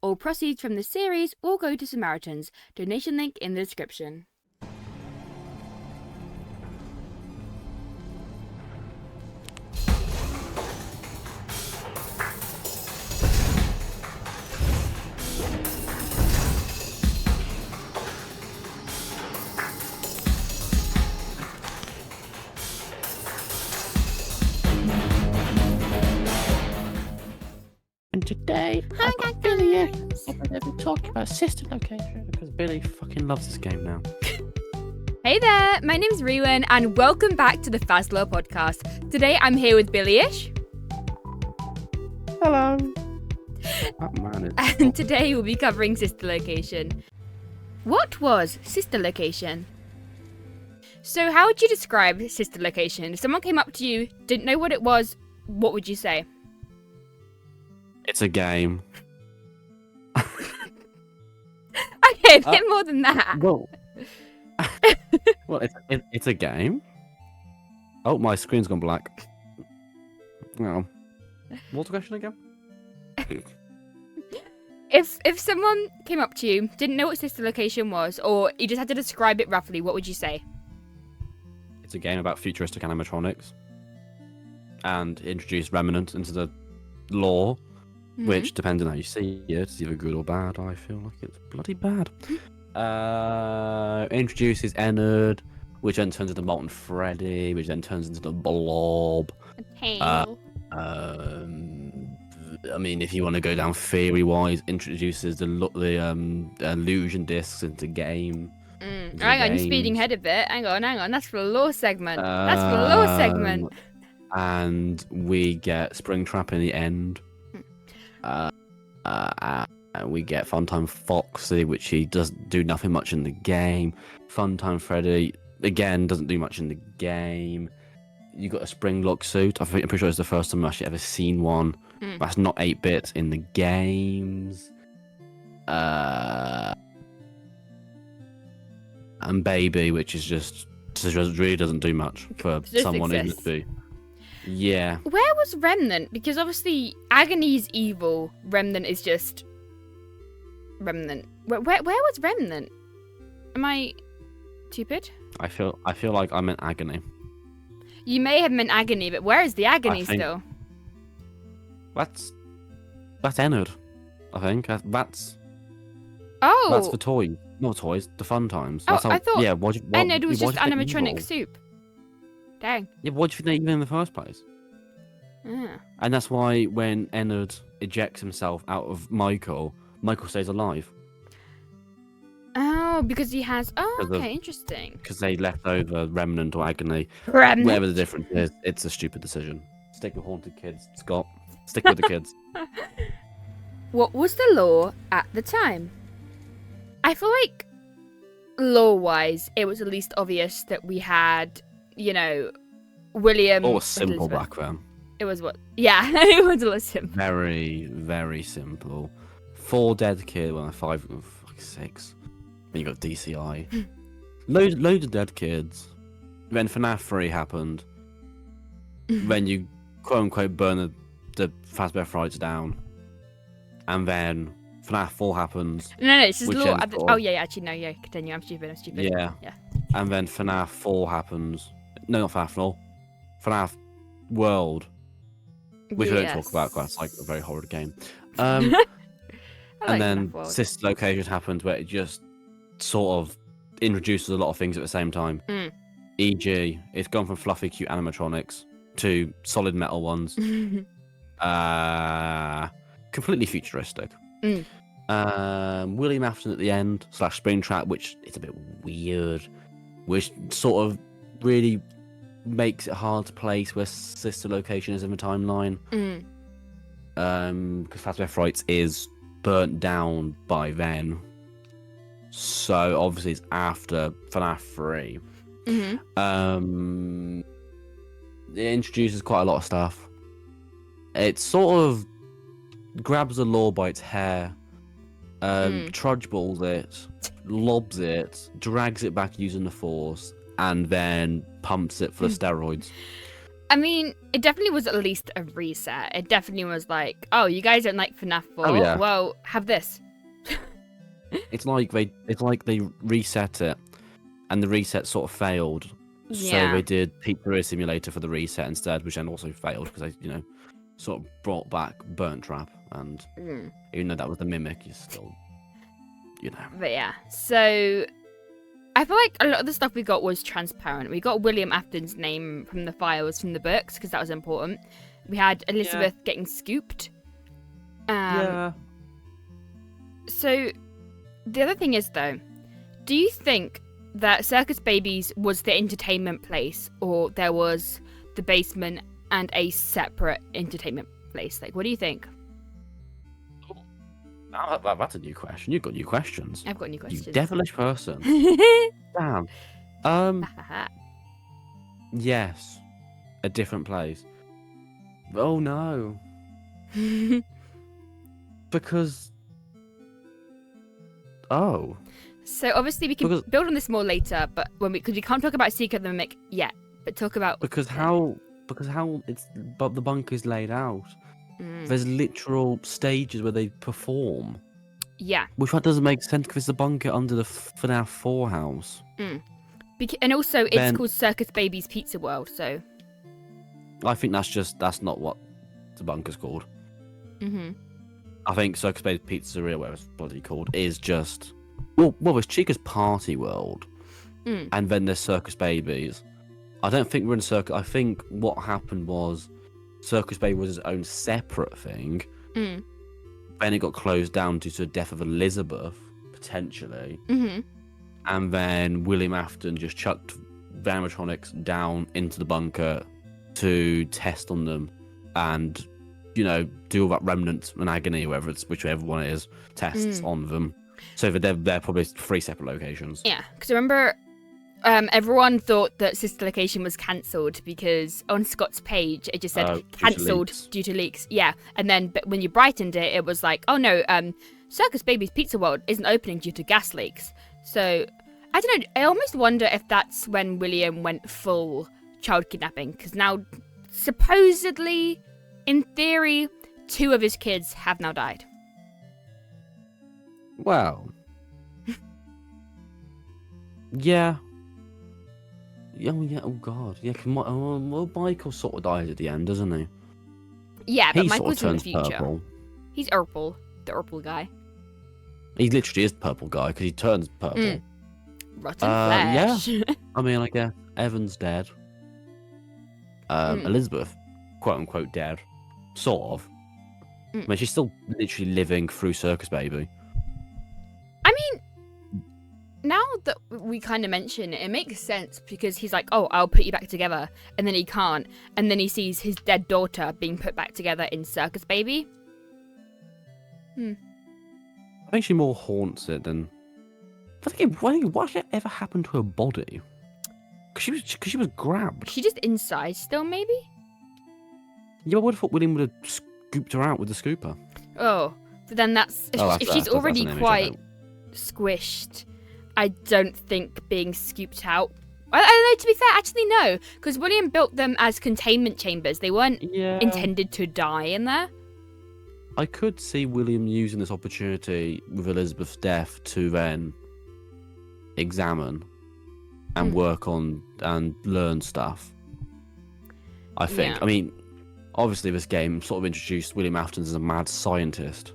All proceeds from this series will go to Samaritans. Donation link in the description. And today, Hi, I've got Billyishh. I'm going to be talking about sister location because Billy fucking loves this game now. Hey there, my name's Riwan and welcome back to the Fazlore Podcast. Today I'm here with Billyishh. Hello. That man is... And today we'll be covering sister location. What was sister location? So how would you describe sister location? If someone came up to you, didn't know what it was, what would you say? It's a game. Okay, a bit more than that. Well, it's a game. Oh, my screen's gone black. Oh. What's the question again? If someone came up to you, didn't know what sister location was, or you just had to describe it roughly, what would you say? It's a game about futuristic animatronics. And introduce remnants into the lore. Which, depending on how you see it, it's either good or bad. I feel like it's bloody bad. Introduces Ennard, which then turns into Molten Freddy, which then turns into the Blob. I mean, if you want to go down theory-wise, introduces the illusion discs into game. Hang on, you're speeding ahead a bit. Hang on. That's for the lore segment. And we get Springtrap in the end. We get Funtime Foxy, which he doesn't do nothing much in the game. Funtime Freddy, again, doesn't do much in the game. You got a Springlock suit. I'm pretty sure it's the first time I've actually ever seen one. That's not 8-bit in the games. And Baby, which is just really doesn't do much for someone in the B. Yeah. Where was Remnant? Because obviously Agony's evil. Remnant is just Remnant. Where was Remnant? Am I stupid? I feel like I meant Agony. You may have meant Agony, but where is the Agony still? That's Ennard, I think. That's for toys. Not toys, the fun times. I thought Ennard was just animatronic animatronic soup. Dang. Yeah, what do you think they're even in the first place? And that's why when Ennard ejects himself out of Michael stays alive. Oh, because he has... Oh, okay, interesting. Because they left over Remnant or Agony. Remnant. Whatever the difference is, it's a stupid decision. Stick with haunted kids, Scott. Stick with the kids. What was the lore at the time? I feel like, lore-wise, it was at least obvious that we had... William... Or simple back then. It was what? Yeah, it was a little simple. Very, very simple. 4 dead kids, 6. Then you got DCI. Loads of dead kids. Then FNAF 3 happened. Then you, quote-unquote, burn the Fazbear Frights down. And then FNAF 4 happens. No, it's just lore... actually, no, continue. I'm stupid. Yeah. And then FNAF 4 happens. No, not FNAF 4. FNAF World. Which we don't talk about because it's like a very horrid game. And then Sister Location happens where it just sort of introduces a lot of things at the same time. E.g., it's gone from fluffy, cute animatronics to solid metal ones. Completely futuristic. William Afton at the end, / Springtrap, which is a bit weird. Which sort of really makes it hard to place where Sister Location is in the timeline. Because Fazbear Frights is burnt down by then. So obviously it's after FNAF 3. It introduces quite a lot of stuff. It sort of grabs the lore by its hair, trudgeballs it, lobs it, drags it back using the force, and then pumps it for the steroids. I mean, it definitely was at least a reset. It definitely was like, oh, you guys don't like FNAF 4? Oh, yeah. Well, have this. It's like they reset it, and the reset sort of failed. Yeah. So they did Pizzeria Simulator for the reset instead, which then also failed because they, sort of brought back Burnt Trap, and even though that was the mimic, you still, But yeah, so I feel like a lot of the stuff we got was transparent. We got William Afton's name from the files from the books because that was important. We had Elizabeth getting scooped. yeah. So the other thing is, though, do you think that Circus Babies was the entertainment place, or there was the basement and a separate entertainment place? Like, what do you think? That's a new question. You've got new questions. I've got new questions. You devilish person. Damn. Yes. A different place. Oh no. Because. Oh. So obviously we can build on this more later, but because we can't talk about Secret of the Mimic yet, but talk about because how the bunker's laid out. There's literal stages where they perform. Yeah. Which one doesn't make sense because it's the bunker under the FNAF 4 house. And also it's called Circus Babies Pizza World, so. I think that's not what the bunker's called. I think Circus Babies Pizzeria, whatever it's bloody called, is just well, it's Chica's Party World, and then there's Circus Babies. I don't think we're in Circus. I think what happened was Circus Baby was its own separate thing. Then it got closed down due to the death of Elizabeth, potentially. And then William Afton just chucked animatronics down into the bunker to test on them and, do all that remnant and agony, whichever one it is, tests on them. So they're probably 3 separate locations. Yeah, because remember, everyone thought that Sister Location was cancelled because on Scott's page it just said cancelled due to leaks. Yeah, and then when you brightened it, it was like, oh no, Circus Babies Pizza World isn't opening due to gas leaks. So I don't know. I almost wonder if that's when William went full child kidnapping, because now supposedly, in theory, 2 of his kids have now died. Well, yeah. Oh god, yeah. Michael sort of dies at the end, doesn't he? Yeah, but he Michael's sort of in the future. Purple. He's Urple, the Urple guy. He literally is purple guy because he turns purple. Rotten flesh. Yeah. I mean, I guess Evan's dead. Elizabeth, quote unquote, dead, sort of. I mean, she's still literally living through Circus Baby. I mean, now that we kind of mention it, it makes sense because he's like, oh, I'll put you back together. And then he can't. And then he sees his dead daughter being put back together in Circus Baby. I think she more haunts it than... I think what ever happened to her body? Because she was grabbed. She just inside still, maybe? Yeah, I would have thought William would have scooped her out with the scooper. Oh, but then if she's already quite squished, I don't think being scooped out... I don't know, to be fair, actually no, because William built them as containment chambers. They weren't intended to die in there. I could see William using this opportunity with Elizabeth's death to then examine and work on and learn stuff. I think. Yeah. I mean, obviously this game sort of introduced William Afton as a mad scientist.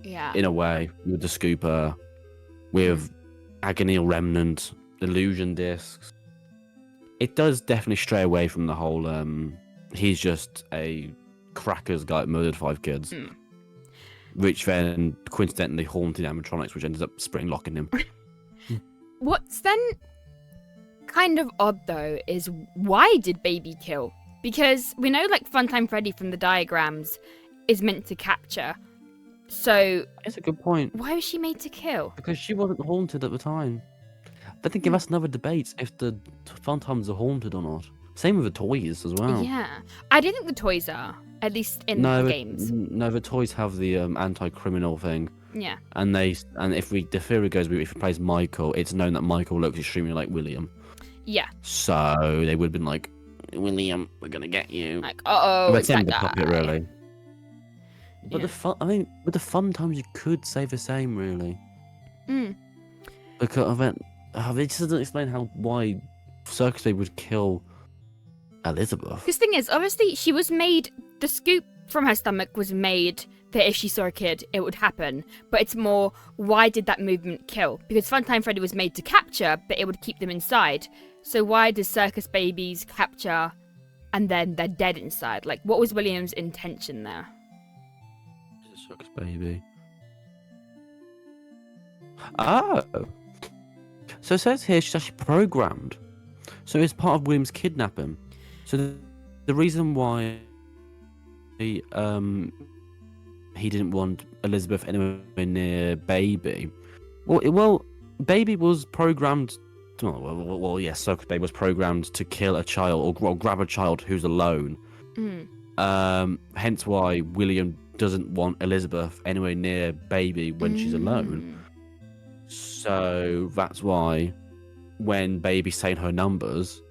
Yeah. In a way, with the scooper, with agony remnant, illusion discs. It does definitely stray away from the whole he's just a crackers guy that murdered 5 kids. Which then coincidentally haunted animatronics, which ended up spring locking him. What's then kind of odd though is why did Baby kill? Because we know like Funtime Freddy from the diagrams is meant to capture. So That's a good point. Why was she made to kill? Because she wasn't haunted at the time. But then give us another debate if the Funtimes are haunted or not. Same with the toys as well. Yeah. I don't think the toys are, at least in the games. No, the toys have the anti-criminal thing. Yeah. And if the theory goes, if he plays Michael, it's known that Michael looks extremely like William. Yeah. So they would have been like, William, we're gonna get you. Like, uh-oh, But it's that the guy. puppet, really. But Yeah. with the fun times, you could say the same, really. Mm. Because it just doesn't explain why Circus Baby would kill Elizabeth. Because the thing is, obviously, she was made. The scoop from her stomach was made that if she saw a kid, it would happen. But it's more, why did that movement kill? Because Funtime Freddy was made to capture, but it would keep them inside. So why does Circus Babies capture and then they're dead inside? Like, what was William's intention there? Circus Baby. Oh. So it says here she's actually programmed. So it's part of William's kidnapping. So the reason why he didn't want Elizabeth anywhere near Baby. Well, Baby was programmed. Well, yes, Circus Baby was programmed to kill a child or grab a child who's alone. Hence why William doesn't want Elizabeth anywhere near Baby when she's alone. So that's why when Baby's saying her numbers,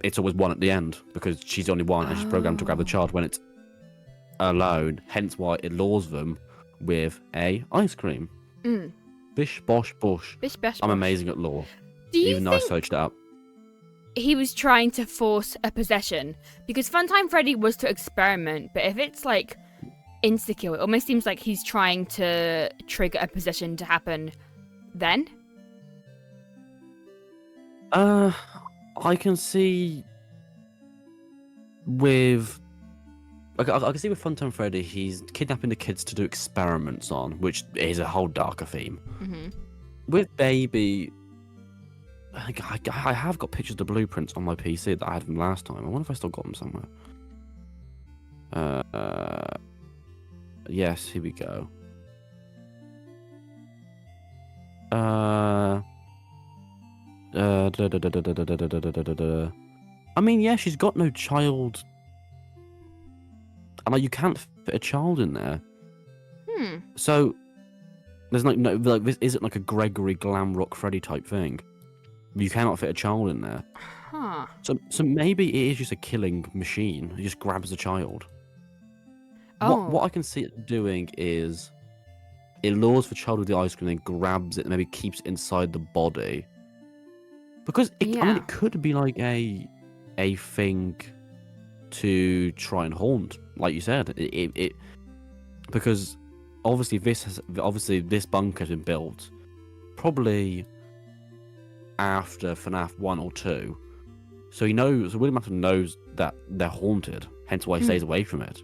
it's always 1 at the end because she's the only one and she's programmed to grab the child when it's alone. Hence why it lures them with ice cream. Bish bosh bush. Bish bash I'm bosh. amazing at lore. Even though I searched it up. He was trying to force a possession because Funtime Freddy was to experiment, but if it's like insecure, it almost seems like he's trying to trigger a possession to happen then. I can see with I can see with Funtime Freddy, he's kidnapping the kids to do experiments on, which is a whole darker theme. With Baby, I have got pictures of the blueprints on my PC that I had from last time. I wonder if I still got them somewhere. Yes, here we go. I mean, yeah, she's got no child. And like, you can't fit a child in there. So there's this isn't like a Gregory Glam Rock Freddy type thing. You cannot fit a child in there. So maybe it is just a killing machine. It just grabs a child. What I can see it doing is it lures the child with the ice cream, then grabs it, and maybe keeps it inside the body. Because I mean, it could be like a thing to try and haunt, like you said. It because obviously this bunker has been built probably after FNAF 1 or 2. So William Afton knows that they're haunted, hence why he stays away from it.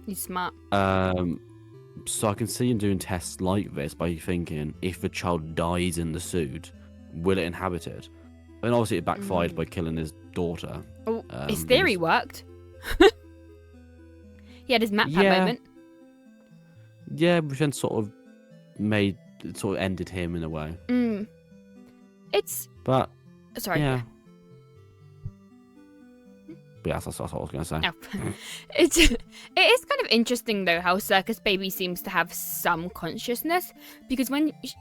He's smart. So I can see him doing tests like this by thinking, if the child dies in the suit, will it inhabit it? And obviously it backfired by killing his daughter. Oh, his theory worked. He had his map moment. Yeah, which then sort of ended him in a way. But sorry. Yeah. But yeah, that's what I was going to say. Oh. It is kind of interesting, though, how Circus Baby seems to have some consciousness. Because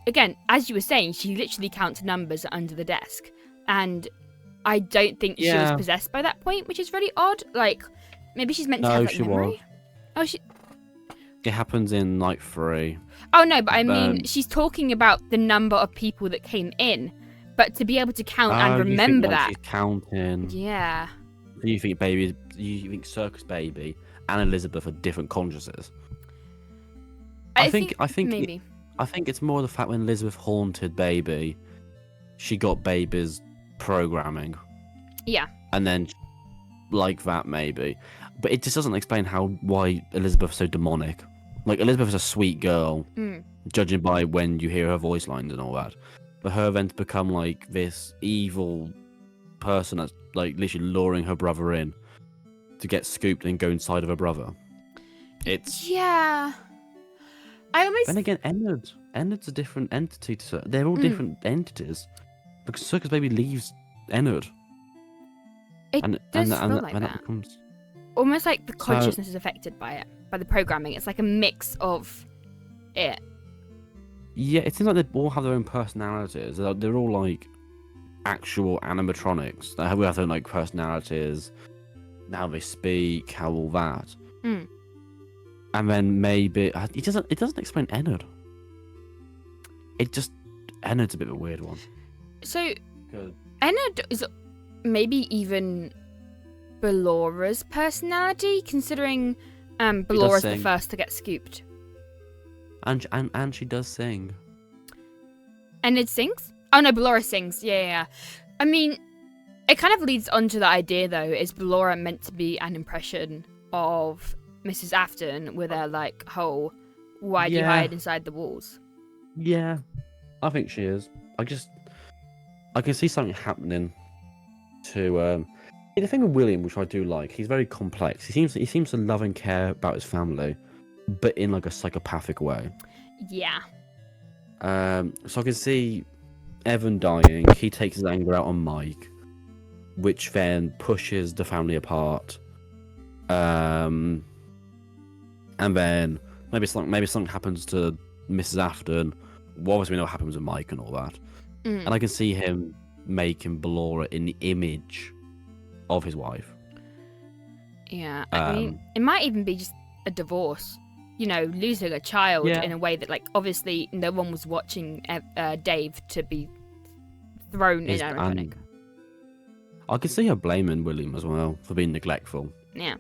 again, as you were saying, she literally counts numbers under the desk. And I don't think she was possessed by that point, which is really odd. Like, maybe she's meant to have that memory. Was. Oh, It happens in Night 3. Oh, no, but I mean, she's talking about the number of people that came in. But to be able to count and remember that. She's counting. Yeah. You think Circus Baby and Elizabeth are different consciousnesses? I think maybe. I think it's more the fact when Elizabeth haunted Baby, she got Baby's programming. Yeah. And then like that maybe. But it just doesn't explain why Elizabeth's so demonic. Like, Elizabeth is a sweet girl, judging by when you hear her voice lines and all that. But her then to become like this evil person that's like literally luring her brother in to get scooped and go inside of her brother. Yeah. Then again, Ennard's a different entity to they're all different entities. Because Circus Baby leaves Ennard. It does feel like that. Becomes... Almost like the consciousness is affected by it, by the programming. It's like a mix of it. Yeah, it seems like they all have their own personalities. They're all like actual animatronics that have their like personalities, how they speak, how all that. And then maybe it doesn't explain Ennard. Ennard's a bit of a weird one. So Ennard is maybe even Ballora's personality, considering Ballora's the first to get scooped. And she does sing. Ennard sings? Oh no, Ballora sings. Yeah. I mean, it kind of leads on to the idea though, is Ballora meant to be an impression of Mrs. Afton with her like whole why do you hide inside the walls? Yeah. I think she is. I can see something happening to the thing with William, which I do like, he's very complex. He seems to love and care about his family, but in like a psychopathic way. Yeah. So I can see Evan dying. He takes his anger out on Mike, which then pushes the family apart. And then maybe something happens to Mrs. Afton. Well, obviously we know what happens with Mike and all that. And I can see him making Ballora in the image of his wife. Yeah, I mean, it might even be just a divorce. You know, losing a child in a way that, like, obviously no one was watching Dave to be thrown in animatronic. I can see her blaming William as well for being neglectful. Yeah.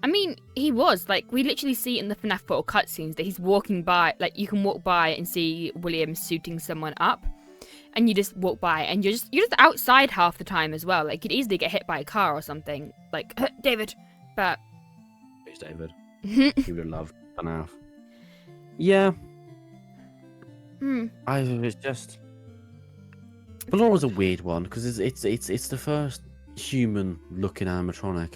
I mean, he was. Like, we literally see in the FNAF Portal cutscenes that he's walking by. Like, you can walk by and see William suiting someone up. And you just walk by, and you're just outside half the time as well. Like, you could easily get hit by a car or something. Like, David. But... It's David. He would have loved FNAF. Yeah. It's just... Ballora's a weird one, because it's the first human-looking animatronic.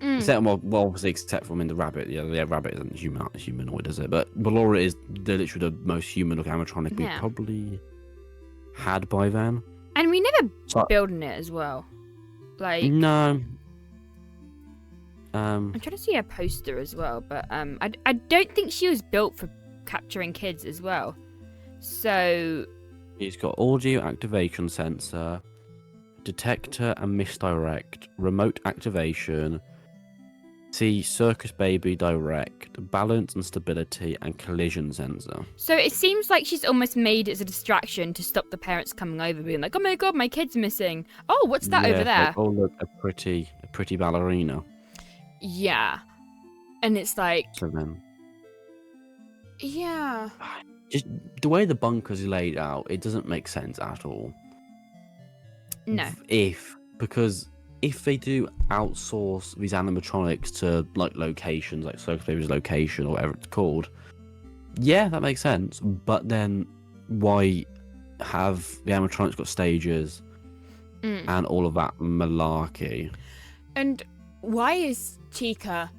Except, well, obviously, except for the rabbit. Yeah, rabbit isn't humanoid, is it? But Ballora is literally the most human-looking animatronic we probably had by then. And we never building it as well. Like no. I'm trying to see a poster as well, but I don't think she was built for capturing kids as well. So he's got audio activation sensor, detector and misdirect, remote activation. See Circus Baby Direct, balance and stability, and collision sensor. So it seems like she's almost made it as a distraction to stop the parents coming over, being like, "Oh my god, my kid's missing. Oh, what's that over there? Like, oh look, a pretty ballerina." Yeah, and it's like, so then, yeah, just the way the bunker's laid out, it doesn't make sense at all. No, because if they do outsource these animatronics to like locations, like Circus Baby's location or whatever it's called, yeah, that makes sense. But then why have the animatronics got stages and all of that malarkey? And why is Chica?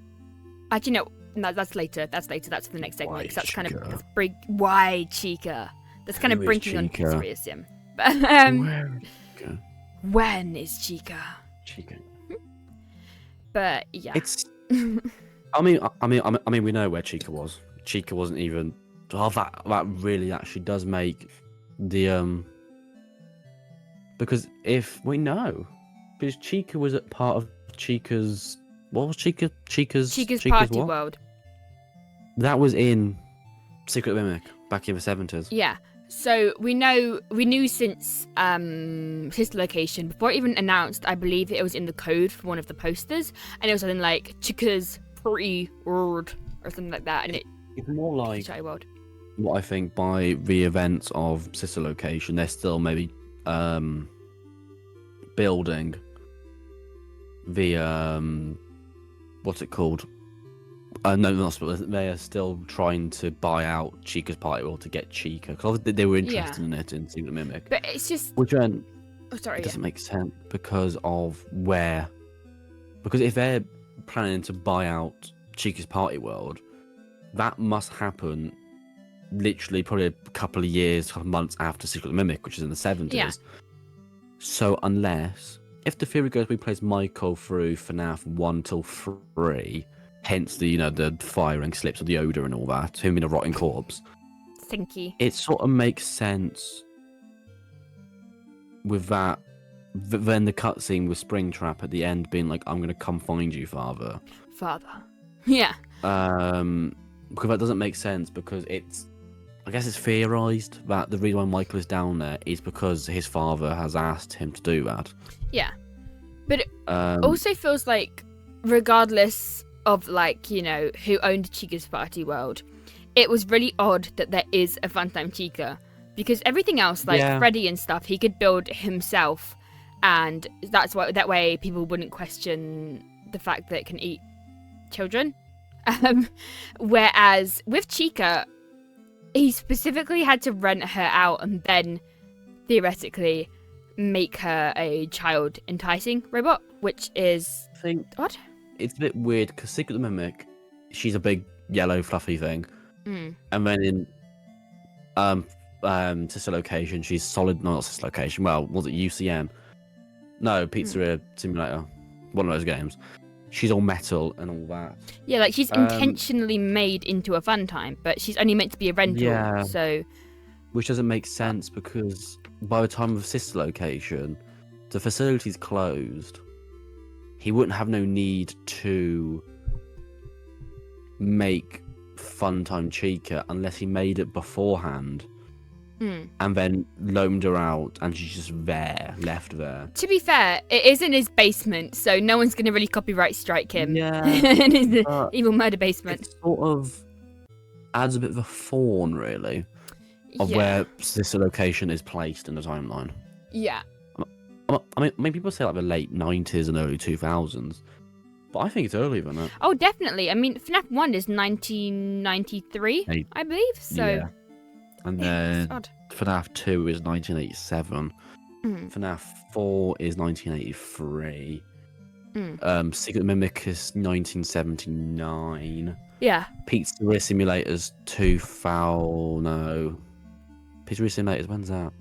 Actually, no, that's later. That's for the next segment. Because that's kind of why Chica? That's kind of brinking on conspiracy. But when is Chica? But yeah, it's. I mean, we know where Chica was. Chica wasn't even. Oh, that really actually does make the because if we know, because Chica was at part of Chica's. What was Chica's party what? world? That was in Secret Mimic back in the 70s. Yeah. So we knew since Sister Location, before it even announced, I believe it was in the code for one of the posters, and it was something like Chica's Pretty World or something like that, and it's more like world. What I think by the events of Sister Location, they're still maybe building the what's it called? No, not they are still trying to buy out Chica's party world to get Chica, because they were interested in it in Secret Mimic. But it's just it doesn't make sense because of where. Because if they're planning to buy out Chica's party world, that must happen literally probably a couple of months after Secret Mimic, which is in the 70s. Yeah. So if the theory goes we plays Michael through FNAF 1 till 3. Hence the firing slips of the odor and all that, him in a rotting corpse. Thinky. It sort of makes sense with that then the cutscene with Springtrap at the end being like, "I'm gonna come find you, father." Yeah. Because that doesn't make sense because I guess it's theorized that the reason why Michael is down there is because his father has asked him to do that. Yeah. But it also feels like, regardless of, like, you know, who owned Chica's party world, it was really odd that there is a Funtime Chica. Because everything else, like Freddy and stuff, he could build himself. And that's why that way people wouldn't question the fact that it can eat children. Whereas with Chica, he specifically had to rent her out and then theoretically make her a child enticing robot, which is odd. It's a bit weird because Secret the Mimic, she's a big yellow fluffy thing, and then in Sister Location, she's solid. No, not Sister Location. Well, was it UCM? No, Pizzeria Simulator. One of those games. She's all metal and all that. Yeah, like she's intentionally made into a Funtime, but she's only meant to be a rental. Yeah. So, which doesn't make sense because by the time of Sister Location, the facility's closed. He wouldn't have no need to make Funtime Chica unless he made it beforehand. And then loaned her out, and she's just left there. To be fair, it is in his basement, so no one's going to really copyright strike him. Yeah. In his evil murder basement. It sort of adds a bit of a thorn, really, of where Sister Location is placed in the timeline. Yeah. I mean, people say like the late 90s and early 2000s, but I think it's earlier than that. Oh, definitely. I mean, FNAF 1 is 1993, I believe, so... Yeah. And then FNAF 2 is 1987. FNAF 4 is 1983. Secret Mimic is 1979. Yeah. Pizzeria Simulator's 2000. No. Pizzeria Simulator's, when's that?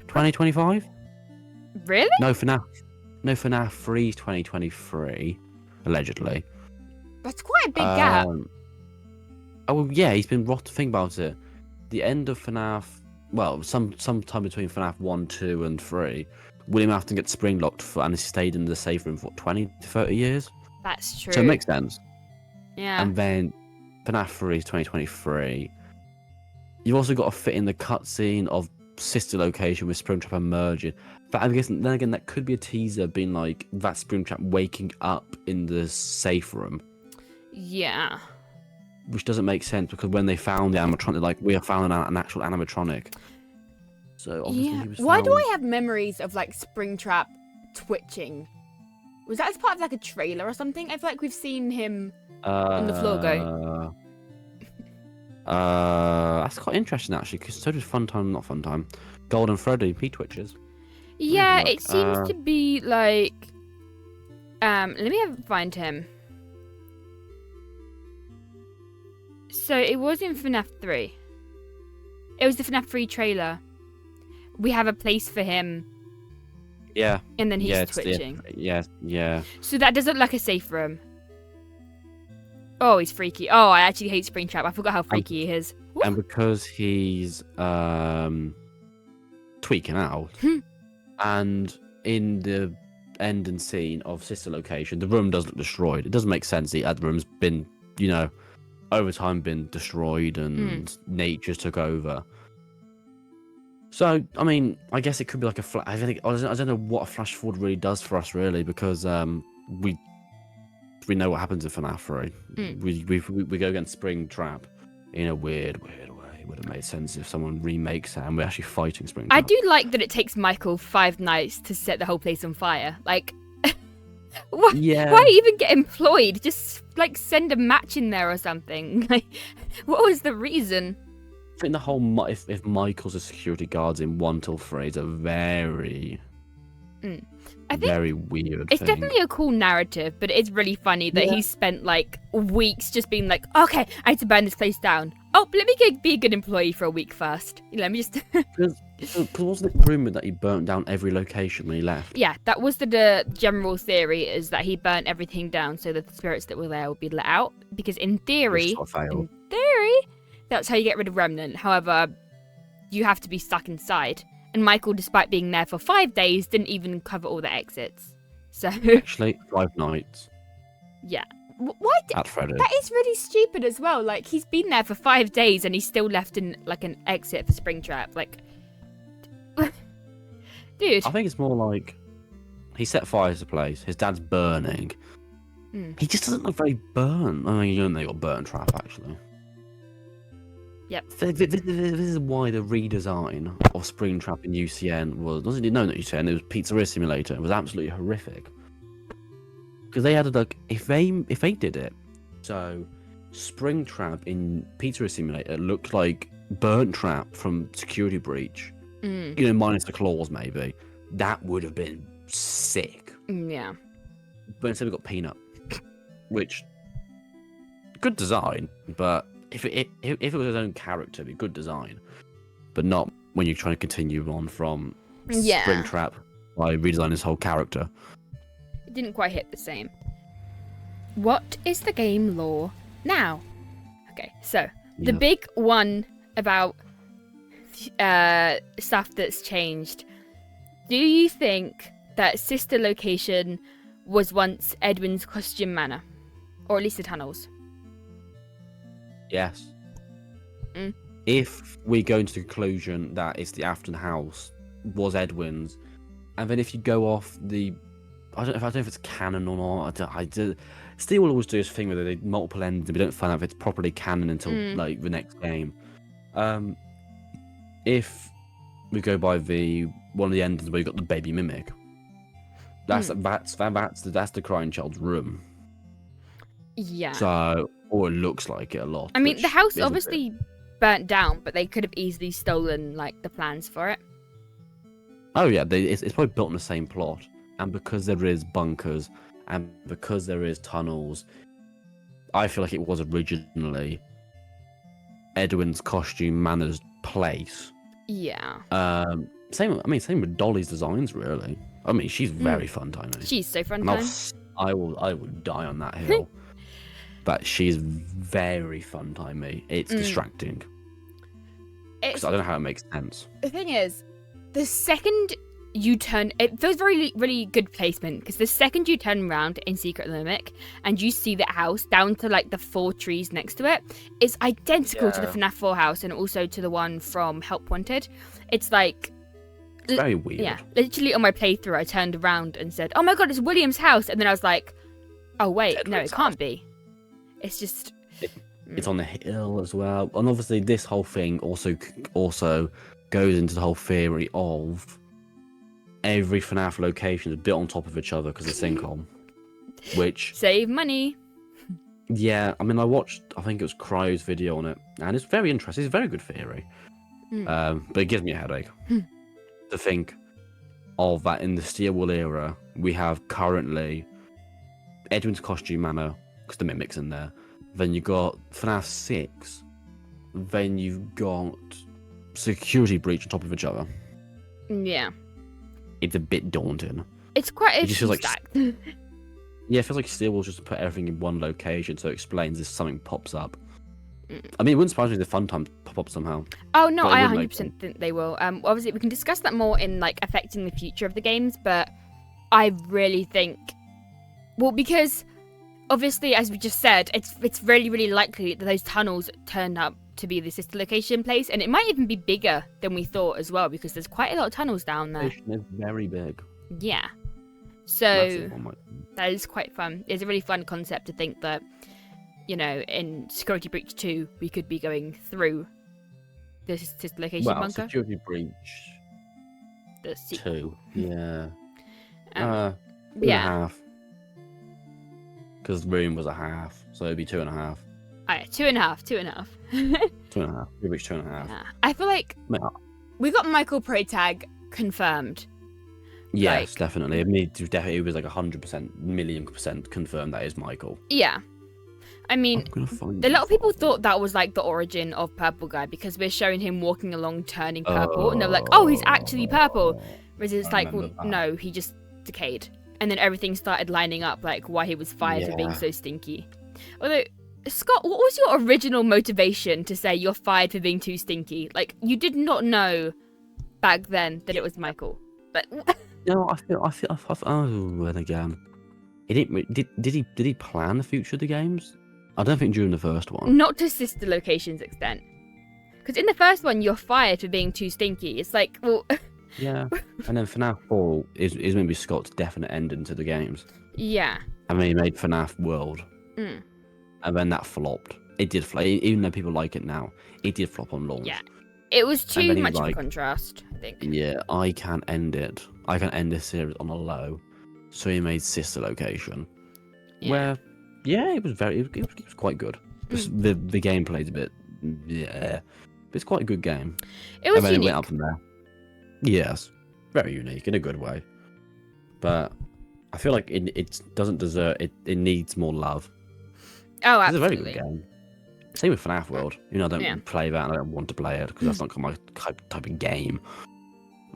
2025? Really? No, FNAF 3 is 2023, allegedly. That's quite a big gap. Oh, yeah, he's been rotten. Think about it. The end of FNAF, well, some time between FNAF 1, 2, and 3, William Afton gets spring locked and he stayed in the safe room for 20 to 30 years. That's true. So it makes sense. Yeah. And then FNAF 3 is 2023. You've also got to fit in the cutscene of Sister Location with Springtrap emerging. But I guess then again, that could be a teaser being like that Springtrap waking up in the safe room. Yeah. Which doesn't make sense because when they found the animatronic, they're like, we have found an actual animatronic. So obviously he was Why do I have memories of like Springtrap twitching? Was that as part of like a trailer or something? I feel like we've seen him on the floor go. That's quite interesting actually, because so does Funtime. Golden Freddy, he twitches. Yeah, it seems to be like. Let me find him. So it was in FNAF 3. It was the FNAF 3 trailer. We have a place for him. Yeah. And then he's twitching. Yeah. So that does look like a safe room. Oh, he's freaky. Oh, I actually hate Springtrap. I forgot how freaky he is. Woo! And because he's tweaking out, and in the ending scene of Sister Location, the room does look destroyed. It doesn't make sense. The other room's been, over time been destroyed and nature took over. So, I mean, I guess it could be like a I don't know what a flash forward really does for us, really, because we know what happens in FNAF 3. We go against Springtrap in a weird way. It would have made sense if someone remakes it and we're actually fighting Springtrap. I do like that it takes Michael 5 nights to set the whole place on fire. Like, why even get employed? Just, like, send a match in there or something. Like, what was the reason? I think the whole, if Michael's a security guard in 1 till 3 is a very... I think very weird it's thing. Definitely a cool narrative, but it's really funny that he spent like weeks just being like, okay, I need to burn this place down. Oh, let me be a good employee for a week first. Let me just... Because wasn't it rumoured that he burnt down every location when he left? Yeah, that was the general theory, is that he burnt everything down so that the spirits that were there would be let out. Because in theory, that's how you get rid of Remnant. However, you have to be stuck inside. And Michael, despite being there for 5 days, didn't even cover all the exits. So Actually, 5 nights. Yeah. Why? At Freddy's. That is really stupid as well. Like, he's been there for 5 days and he's still left in, like, an exit for Springtrap. Like, dude. I think it's more like he set fire to the place. His dad's burning. He just doesn't look very burnt. I mean, you don't know you got burnt trap, actually. Yep. This is why the redesign of Springtrap in UCN was... Not UCN, it was Pizzeria Simulator. It was absolutely horrific. Because they added, like, if they did it, so Springtrap in Pizzeria Simulator looked like Burnt Trap from Security Breach. You know, minus the claws, maybe. That would have been sick. Yeah. But instead we got Peanut. Which, good design, but if it was his own character, it'd be good design. But not when you're trying to continue on from Springtrap by redesigning his whole character. It didn't quite hit the same. What is the game lore now? Okay, so the big one about stuff that's changed. Do you think that Sister Location was once Edwin's costume manor? Or at least the tunnels? Yes. If we go into the conclusion that it's the Afton house was Edwin's, and then if you go off the... I don't know if it's canon or not. Steve will always do this thing where they multiple endings and we don't find out if it's properly canon until like the next game. If we go by one of the endings where you got the baby mimic, that's the crying child's room. Yeah. So, or it looks like it a lot. I mean, the house obviously burnt down, but they could have easily stolen like the plans for it. Oh yeah, it's probably built on the same plot, and because there is bunkers and because there is tunnels, I feel like it was originally Edwin's costume manor's place. Yeah. Same with Dolly's designs, really. I mean, she's very fun time. She's so fun time. I will die on that hill. But she's very fun timey. It's distracting. Because I don't know how it makes sense. The thing is, the second you turn... It feels very, really good placement, because the second you turn around in Secret Mimic and you see the house down to, like, the 4 trees next to it, it's identical to the FNAF 4 house and also to the one from Help Wanted. It's like... It's very weird. Yeah. Literally on my playthrough, I turned around and said, oh my god, it's William's house. And then I was like, oh wait, no, it can't be. It's just... It's on the hill as well. And obviously this whole thing also goes into the whole theory of every FNAF location is built on top of each other because of sinkhole. Which... Save money. Yeah, I mean, I think it was Cryo's video on it. And it's very interesting. It's a very good theory. But it gives me a headache. To think of that in the Steel Wool era, we have currently Edwin's costume manor, because the Mimic's in there. Then you got FNAF 6. Then you've got Security Breach on top of each other. Yeah. It's a bit daunting. It's quite It just feels like stacked. Yeah, it feels like Steel Wool's just put everything in one location so it explains if something pops up. I mean, it wouldn't surprise me if the fun times pop up somehow. Oh, no, I 100% think they will. Obviously, we can discuss that more in, like, affecting the future of the games, but I really think... Well, because, obviously, as we just said, it's really, really likely that those tunnels turned up to be the Sister Location place, and it might even be bigger than we thought as well, because there's quite a lot of tunnels down there. It's very big. Yeah. So, that is quite fun. It's a really fun concept to think that, you know, in Security Breach 2, we could be going through the Sister Location bunker. Security Breach 2, yeah. 2.5. Because room was a half, so it'd be 2.5. Alright, 2.5. 2.5. We reached 2.5. Yeah. I feel like we got Michael Preytag confirmed. Yes, like, definitely. It was like 100%, million percent confirmed that is Michael. Yeah. I mean, a lot of people thought that was like the origin of Purple Guy because we're showing him walking along turning purple, and they're like, oh, he's actually purple. Whereas it's like, well, no, he just decayed. And then everything started lining up, like why he was fired for being so stinky. Although, Scott, what was your original motivation to say you're fired for being too stinky? Like, you did not know back then that it was Michael. But No, I feel. Oh, and again, he didn't. Did he plan the future of the games? I don't think during the first one. not to Sister Location's extent. Because in the first one, you're fired for being too stinky. It's like, well... Yeah. And then FNAF 4 is going to be Scott's definite ending to the games. Yeah. I mean, he made FNAF World. Mm. And then that flopped. It did flop. Even though people like it now, it did flop on launch. Yeah. It was too much of a like, contrast, I think. Yeah, I can't end it. I can end this series on a low. So he made Sister Location. Yeah. Where, yeah, it was quite good. The gameplay's a bit, yeah. But it's quite a good game. It was and then unique. it went up from there. Yes. Very unique in a good way. But I feel like it doesn't deserve it. It needs more love. Oh, absolutely. It's a very good game. Same with FNAF World. You know, I don't play that and I don't want to play it because that's not my type of game.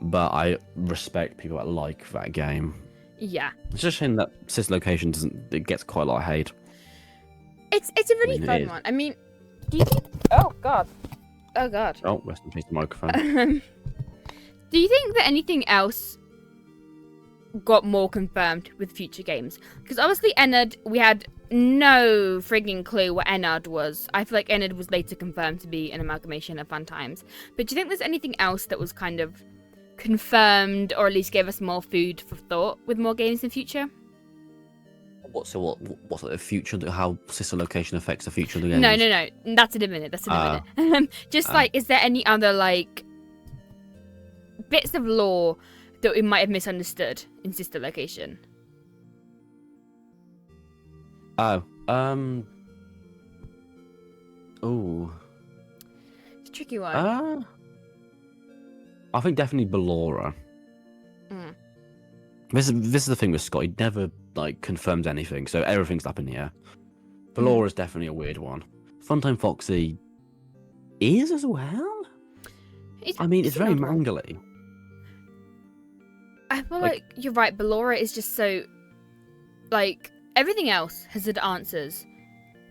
But I respect people that like that game. Yeah. It's just a shame that Sister Location it gets quite a lot of hate. It's a really fun one. I mean, do you think... Oh, God. Oh, rest in peace, the microphone. Do you think that anything else got more confirmed with future games? Because obviously Ennard, we had no frigging clue what Ennard was. I feel like Ennard was later confirmed to be an amalgamation of Fun Times. But do you think there's anything else that was kind of confirmed, or at least gave us more food for thought with more games in future? What's the future? How Sister Location affects the future of the games? No. That's in a minute. Just like, is there any other like bits of lore that we might have misunderstood in Sister Location? Oh, It's a tricky one. I think definitely Ballora. Mm. This is the thing with Scott. He never like confirms anything, so everything's up in the air. Ballora is definitely a weird one. Funtime Foxy is as well. It's very mangly. I feel like you're right. Ballora is just so like everything else has had answers.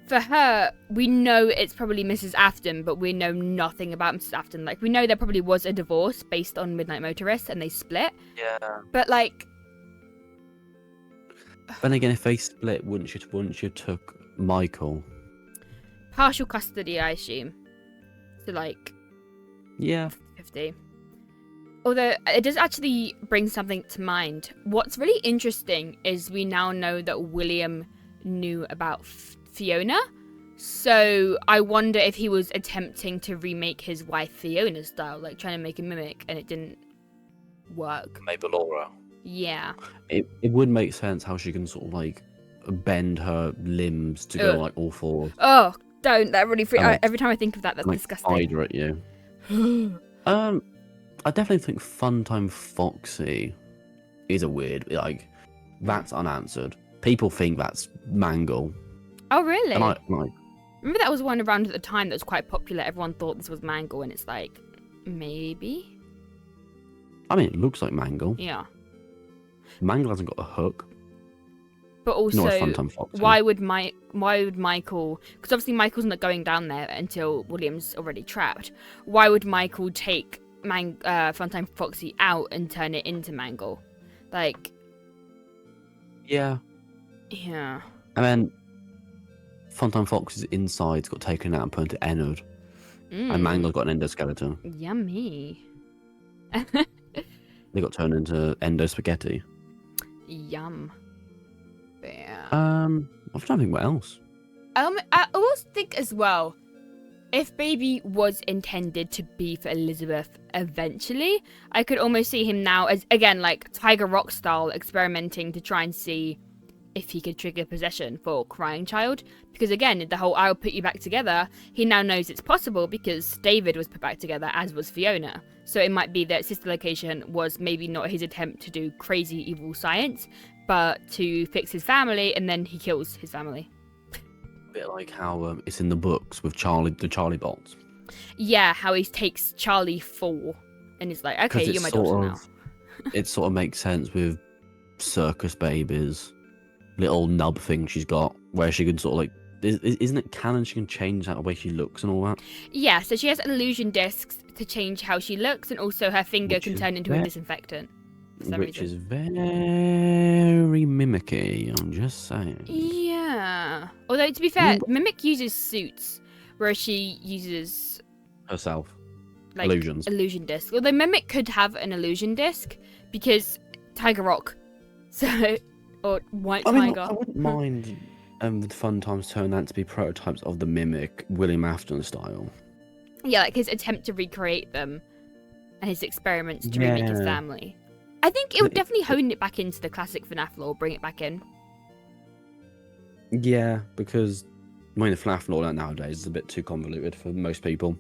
For her, we know it's probably Mrs. Afton, but we know nothing about Mrs. Afton. Like, we know there probably was a divorce based on Midnight Motorist, and they split. Yeah. But, like... Then again, if they split, wouldn't you took Michael? Partial custody, I assume. So, like... Yeah. 50. Although, it does actually bring something to mind. What's really interesting is we now know that William knew about Fiona, so I wonder if he was attempting to remake his wife Fiona's style, like trying to make a mimic, and it didn't work. Maybe Laura. Yeah. It would make sense how she can sort of like bend her limbs to go like all fours. Oh, don't! That really every time I think of that, that's like disgusting. Spider at you. I definitely think Funtime Foxy is a weird that's unanswered. People think that's Mangle. Oh, really? And I remember that was one around at the time that was quite popular. Everyone thought this was Mangle, and it's like, maybe? I mean, it looks like Mangle. Yeah. Mangle hasn't got a hook. But also, nor a Funtime Foxy. why would Michael... Because obviously Michael's not going down there until William's already trapped. Why would Michael take Funtime Foxy out and turn it into Mangle? Like... Yeah. Yeah. And then Funtime Fox's insides got taken out and put into Ennard. And Mangle got an endoskeleton. Yummy. They got turned into endo spaghetti. Yum. Yeah. I'm trying to think what else. I always think as well, if Baby was intended to be for Elizabeth eventually, I could almost see him now as, again, like Tiger Rock style, experimenting to try and see if he could trigger possession for Crying Child. Because again, the whole I'll put you back together, he now knows it's possible because David was put back together, as was Fiona. So it might be that Sister Location was maybe not his attempt to do crazy evil science, but to fix his family, and then he kills his family. A bit like how it's in the books with the Charlie bots. Yeah, how he takes Charlie 4 and is like, okay, you're my daughter now. It sort of makes sense with Circus Baby's little nub thing she's got, where she can sort of like isn't it canon she can change the way she looks and all that? Yeah, so she has illusion discs to change how she looks, and also her finger Which can is turn into a disinfectant. Which is very mimicky, I'm just saying. Yeah. Although, to be fair, Mimic uses suits, whereas she uses... herself. Like, illusions. Illusion disc. Although Mimic could have an illusion disc, because Tiger Rock. So... Or White Tiger. I wouldn't mind the Fun Times turn out to be prototypes of the Mimic, William Afton style. Yeah, like his attempt to recreate them, and his experiments to remake his family. I think it would definitely hone it back into the classic FNAF lore, bring it back in. Yeah, because the FNAF lore nowadays is a bit too convoluted for most people.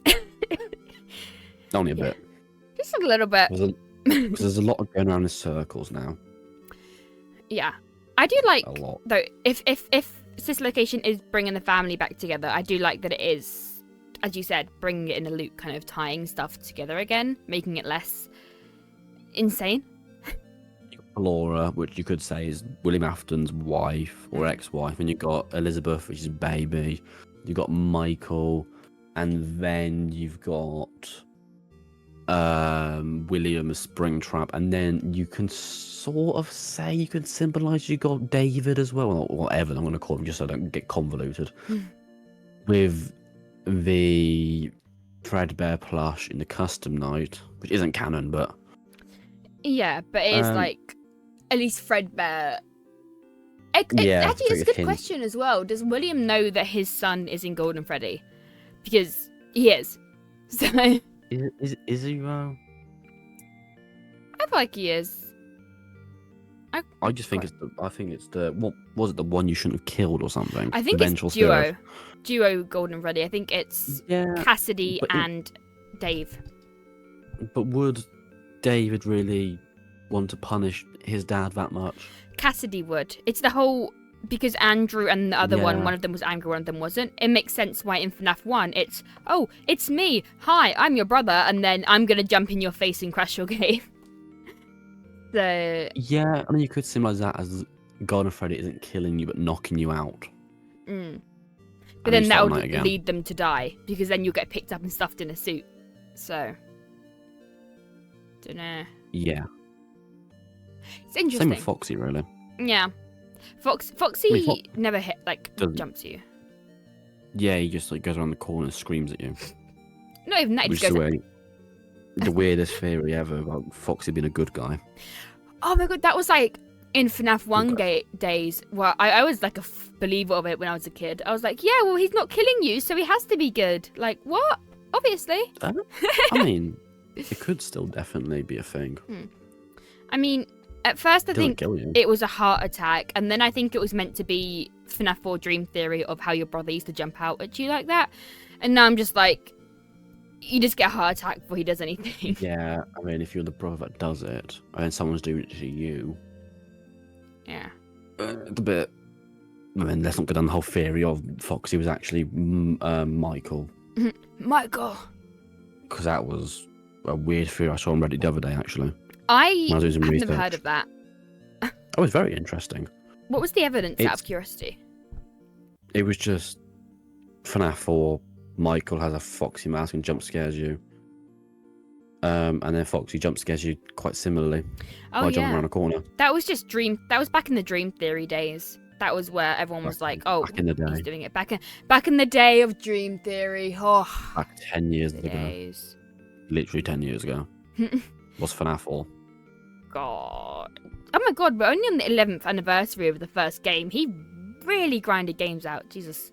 Only a bit. Just a little bit. Because there's a lot of going around in circles now. Yeah. I do like, a lot. though, if Sister Location is bringing the family back together, I do like that it is, as you said, bringing it in a loop, kind of tying stuff together again, making it less insane. Laura, which you could say is William Afton's wife or ex-wife, and you've got Elizabeth, which is baby. You've got Michael, and then you've got William as Springtrap, and then you can sort of say you can symbolise you got David as well, or whatever I'm going to call him, just so I don't get convoluted. With the Fredbear plush in the custom night, which isn't canon, but yeah, but it is like at least Fredbear. Actually, it's a good question as well. Does William know that his son is in Golden Freddy? Because he is. So is he though? I feel like he is. I just think it's the what was it, the one you shouldn't have killed or something? I think it's duo Golden Freddy. I think it's Cassidy and Dave. But would David really want to punish his dad that much? Cassidy would. It's the whole, because Andrew and the other one of them was angry, one of them wasn't. It makes sense why in FNAF 1 it's, oh, it's me. Hi, I'm your brother, and then I'm gonna jump in your face and crash your game. So yeah, I mean you could symbolise that as Golden Freddy isn't killing you but knocking you out. But then that would lead them to die, because then you'll get picked up and stuffed in a suit. So dunno. Yeah. It's interesting. Same with Foxy, really. Yeah. Foxy never jumps you. Yeah, he just goes around the corner and screams at you. Not even that, he just goes... The weirdest theory ever about Foxy being a good guy. Oh my god, that was like in FNAF 1 days. Well, I was like a believer of it when I was a kid. I was like, yeah, well, he's not killing you, so he has to be good. Like, what? Obviously. I mean, it could still definitely be a thing. I mean, at first I think it was a heart attack, and then I think it was meant to be FNAF 4 dream theory of how your brother used to jump out at you like that. And now I'm just like, you just get a heart attack before he does anything. Yeah, I mean, if you're the brother that does it, and then someone's doing it to you... Yeah. It's a bit... I mean, let's not go down the whole theory of Foxy was actually Michael. Michael! Because that was a weird theory I saw on Reddit the other day, actually. I've never heard of that. Oh, it's very interesting. What was the evidence, out of curiosity? It was just FNAF 4, Michael has a Foxy mask and jump scares you. And then Foxy jump scares you quite similarly while jumping around a corner. That was just that was back in the Dream Theory days. That was where everyone was like, oh, back in the day. He's doing it. Back in the day of Dream Theory. Oh, back 10 years ago. Days. Literally 10 years ago. What's FNAF 4? God. Oh my god, we're only on the 11th anniversary of the first game. He really grinded games out. Jesus.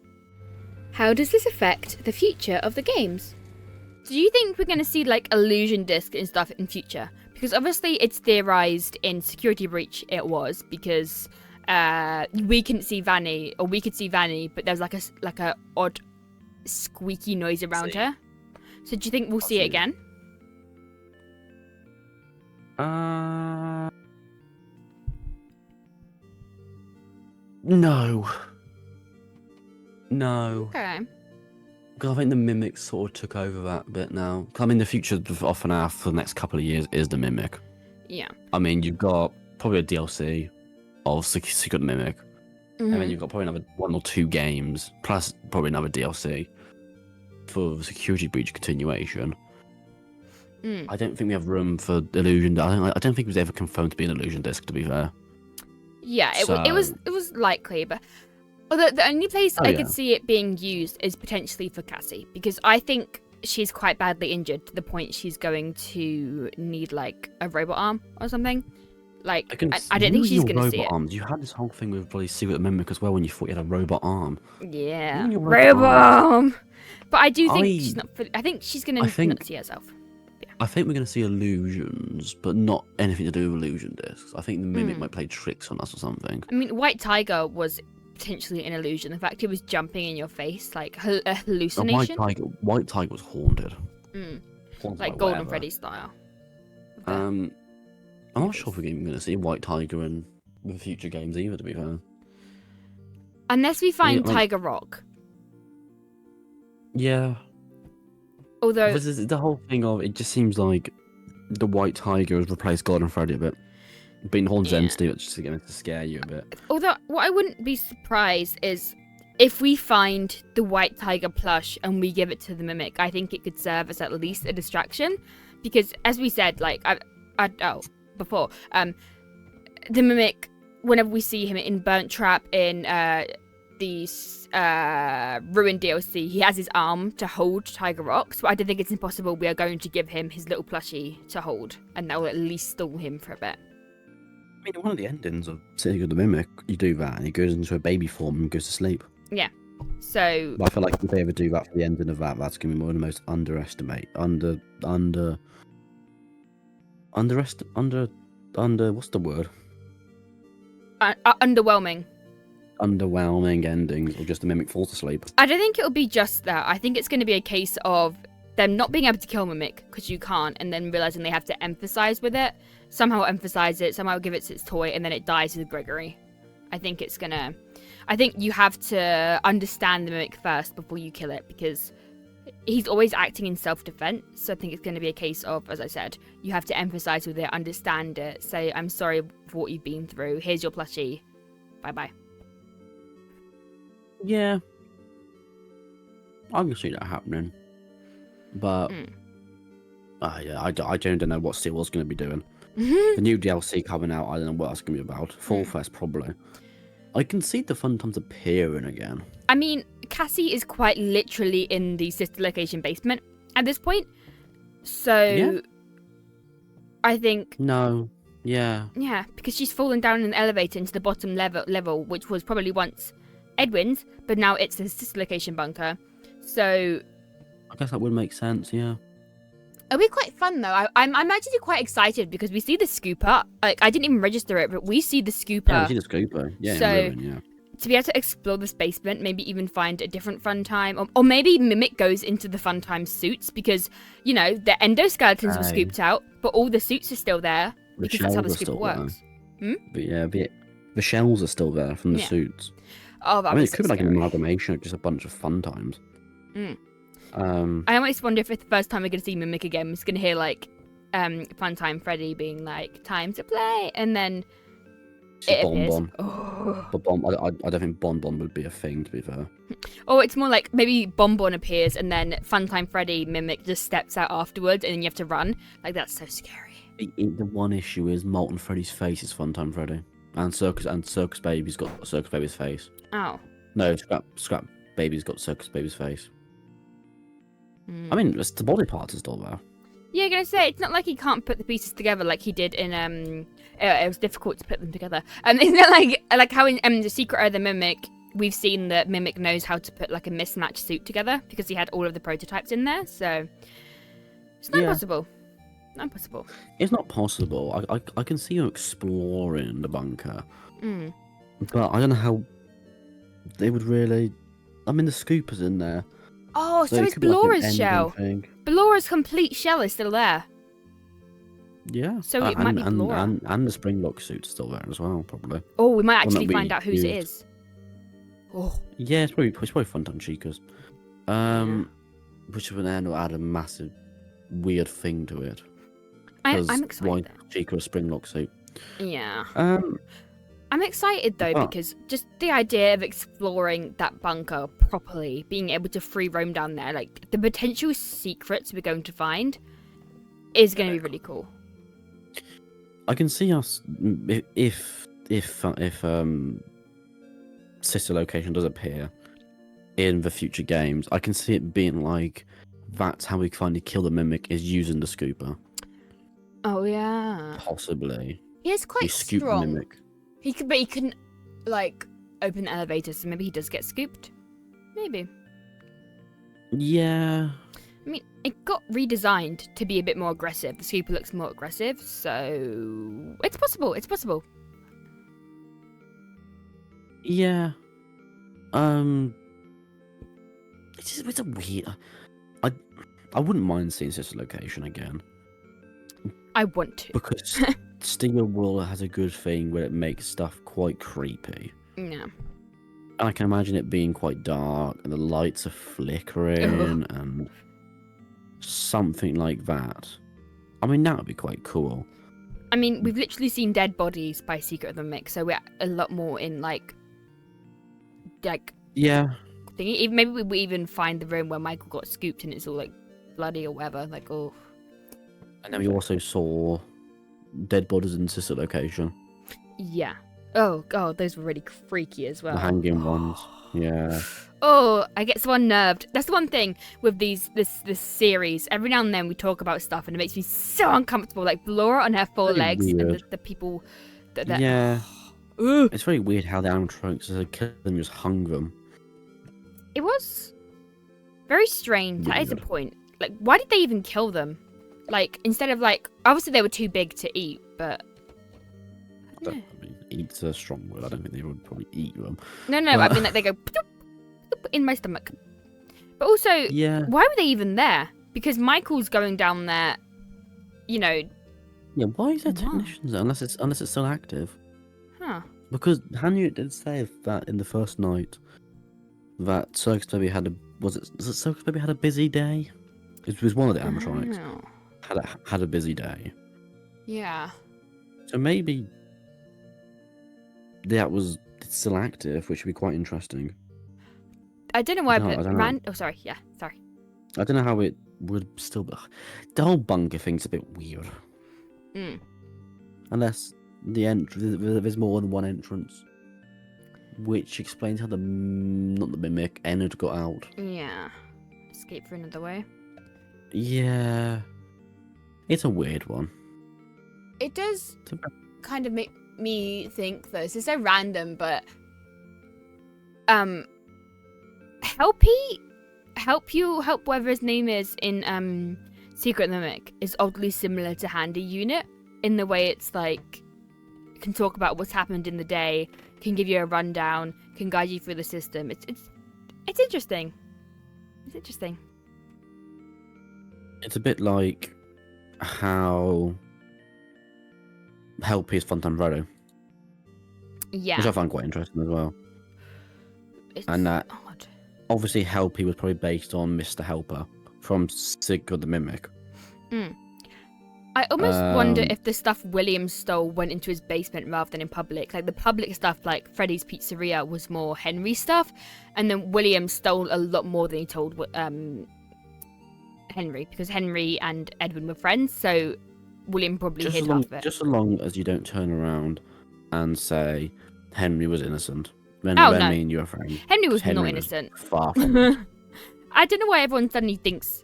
How does this affect the future of the games? Do you think we're going to see like illusion disc and stuff in future? Because obviously it's theorized in Security Breach it was, because we couldn't see Vanny, or we could see Vanny, but there's like a odd squeaky noise around her. So do you think we'll see it again? No. Okay. Because I think the Mimic sort of took over that bit now. I mean, the future of FNAF for the next couple of years is the Mimic. Yeah. I mean, you've got probably a DLC of Secret Mimic. And then you've got probably another 1 or 2 games, plus probably another DLC for the security breach continuation. I don't think we have room for illusion. I don't think it was ever confirmed to be an illusion disc, to be fair. Yeah, it was likely, but although the only place I could see it being used is potentially for Cassie, because I think she's quite badly injured to the point she's going to need like a robot arm or something. Like, I don't think she's going to see it. Arms. You had this whole thing with bloody Secret Mimic as well when you thought you had a robot arm. Yeah, robot arm. But I do think she's not. I think she's going to not see herself. Yeah. I think we're going to see illusions, but not anything to do with illusion discs. I think the Mimic might play tricks on us or something. I mean, White Tiger was potentially an illusion. The fact it was jumping in your face, like a hallucination. White Tiger was haunted. Haunted like Golden Freddy style. I'm not sure if we're even going to see White Tiger in the future games either, to be fair. Unless we find Tiger Rock. Yeah. Although the whole thing of it just seems like the White Tiger has replaced Golden Freddy a bit. Being Horn's entity, it's just going to scare you a bit. Although what I wouldn't be surprised is if we find the White Tiger plush and we give it to the Mimic. I think it could serve as at least a distraction, because as we said, like before, the Mimic, whenever we see him in Burnt Trap in the Ruined DLC, he has his arm to hold Tiger Rock, so I don't think it's impossible we are going to give him his little plushie to hold, and that will at least stall him for a bit. I mean, one of the endings of City of the Mimic, you do that, and he goes into a baby form and goes to sleep. Yeah. So But I feel like if they ever do that for the ending of that, that's going to be one of the most what's the word? Underwhelming endings, or just the Mimic falls asleep. I don't think it'll be just that. I think it's going to be a case of them not being able to kill Mimic because you can't, and then realizing they have to emphasize with it, somehow emphasize it, somehow give it its toy, and then it dies with Gregory. I think you have to understand the Mimic first before you kill it, because he's always acting in self-defense. So I think it's going to be a case of, as I said, you have to emphasize with it, understand it, say, I'm sorry for what you've been through. Here's your plushie. Bye-bye. Yeah. I can see that happening. But, I don't know what Steel's going to be doing. The new DLC coming out, I don't know what that's going to be about. Fall Fest, probably. I can see the fun times appearing again. I mean, Cassie is quite literally in the sister location basement at this point. So, I think... No. Yeah. Yeah, because she's fallen down an elevator into the bottom level, which was probably once Edwin's, but now it's the sister location bunker. So... I guess that would make sense, yeah. It'll be quite fun, though. I'm actually quite excited because we see the scooper. Like, I didn't even register it, but we see the scooper. Yeah, we see the scooper. Yeah, so, in Ruin, to be able to explore this basement, maybe even find a different fun time, or maybe Mimic goes into the fun time suits because, you know, the endoskeletons were scooped out, but all the suits are still there because that's how the scooper works. But yeah, the shells are still there from the suits. Oh, that it could be like an amalgamation of just a bunch of fun times. I almost wonder if it's the first time we're going to see Mimic again, we're just going to hear, like, Fun Time Freddy being like, time to play, and then it appears. Oh. But I don't think Bon would be a thing, to be fair. Or it's more like maybe Bon appears, and then Fun Time Freddy Mimic just steps out afterwards, and then you have to run. Like, that's so scary. The one issue is Molten Freddy's face is Fun Time Freddy. And Circus Baby's got Circus Baby's face. Oh. No, Scrap Baby's got Circus Baby's face. I mean, the body parts are still there. Yeah, I'm gonna say it's not like he can't put the pieces together like he did in it was difficult to put them together. It's not like how in The Secret of the Mimic we've seen that Mimic knows how to put like a mismatched suit together because he had all of the prototypes in there. So it's not possible. Not possible. It's not possible. I can see you exploring the bunker, but I don't know how they would really. I mean, the scooper's in there. Oh, so is Bellora's shell. Bellora's complete shell is still there. Yeah. So it might be Bellora. And the Springlock suit's still there as well, probably. Oh, we might actually find out whose it is. Oh. Yeah, it's probably Fun Time Chica's. Which would then add a massive weird thing to it. I'm excited. Why Chica a Springlock suit? Yeah. I'm excited though because just the idea of exploring that bunker properly, being able to free roam down there, like the potential secrets we're going to find is going to be really cool. I can see us if sister location does appear in the future games. I can see it being like that's how we finally kill the mimic is using the scooper. Oh yeah, possibly. He is quite scoop strong. The mimic. He couldn't like open the elevator, so maybe he does get scooped. Maybe. Yeah. I mean, it got redesigned to be a bit more aggressive. The scooper looks more aggressive, so it's possible. It's possible. Yeah. It's a weird. I wouldn't mind seeing Sister Location again. I want to. Because Steel Wool has a good thing where it makes stuff quite creepy. Yeah. And I can imagine it being quite dark and the lights are flickering and something like that. I mean, that would be quite cool. I mean, we've literally seen dead bodies by Secret of the Mix, so we're a lot more in like yeah. Thingy. Maybe we even find the room where Michael got scooped and it's all like bloody or whatever. Like, oh. And then we also saw dead bodies in Sister Location. Yeah. Oh god, those were really freaky as well. The hanging ones. Yeah. Oh, I get so unnerved. That's the one thing with this series. Every now and then we talk about stuff and it makes me so uncomfortable. Like Laura on her four legs weird. and the people that yeah. Ugh. It's very weird how the animatronics, as they killed them, just hung them. It was very strange. That is a point. Like, why did they even kill them? Like, instead of like, obviously they were too big to eat, but I mean, eat's a strong word. I don't think they would probably eat them. No, I mean like they go "Ptoop, ptoop," in my stomach. But also, yeah. Why were they even there? Because Michael's going down there, you know. Yeah, why is there technicians there, unless it's still active? Huh. Because Hanu did say that in the first night that Circus Baby had Circus Baby had a busy day? It was one of the animatronics. Had a busy day. Yeah. So maybe that was still active, which would be quite interesting. I don't know why. Oh, sorry. Yeah, sorry. I don't know how it would still be. The whole bunker thing's a bit weird. Unless there's more than one entrance, which explains how not the mimic Ennard got out. Yeah. Escape for another way. Yeah. It's a weird one. It does kind of make me think, though, this is so random, but help whatever his name is in Secret of the Mimic is oddly similar to Handy Unit in the way it's like can talk about what's happened in the day, can give you a rundown, can guide you through the system. It's interesting. It's interesting. It's a bit like how Help is Fontainebleau. Yeah. Which I find quite interesting as well. And that obviously Helpy was probably based on Mr. Helper from Sigurd the Mimic. I almost wonder if the stuff William stole went into his basement rather than in public. Like the public stuff, like Freddy's Pizzeria, was more Henry stuff, and then William stole a lot more than he told Henry, because Henry and Edwin were friends, so William probably hid half of it. Just as long as you don't turn around and say Henry was innocent. Then no. me and you are friends. Henry was not innocent. Far from it. I don't know why everyone suddenly thinks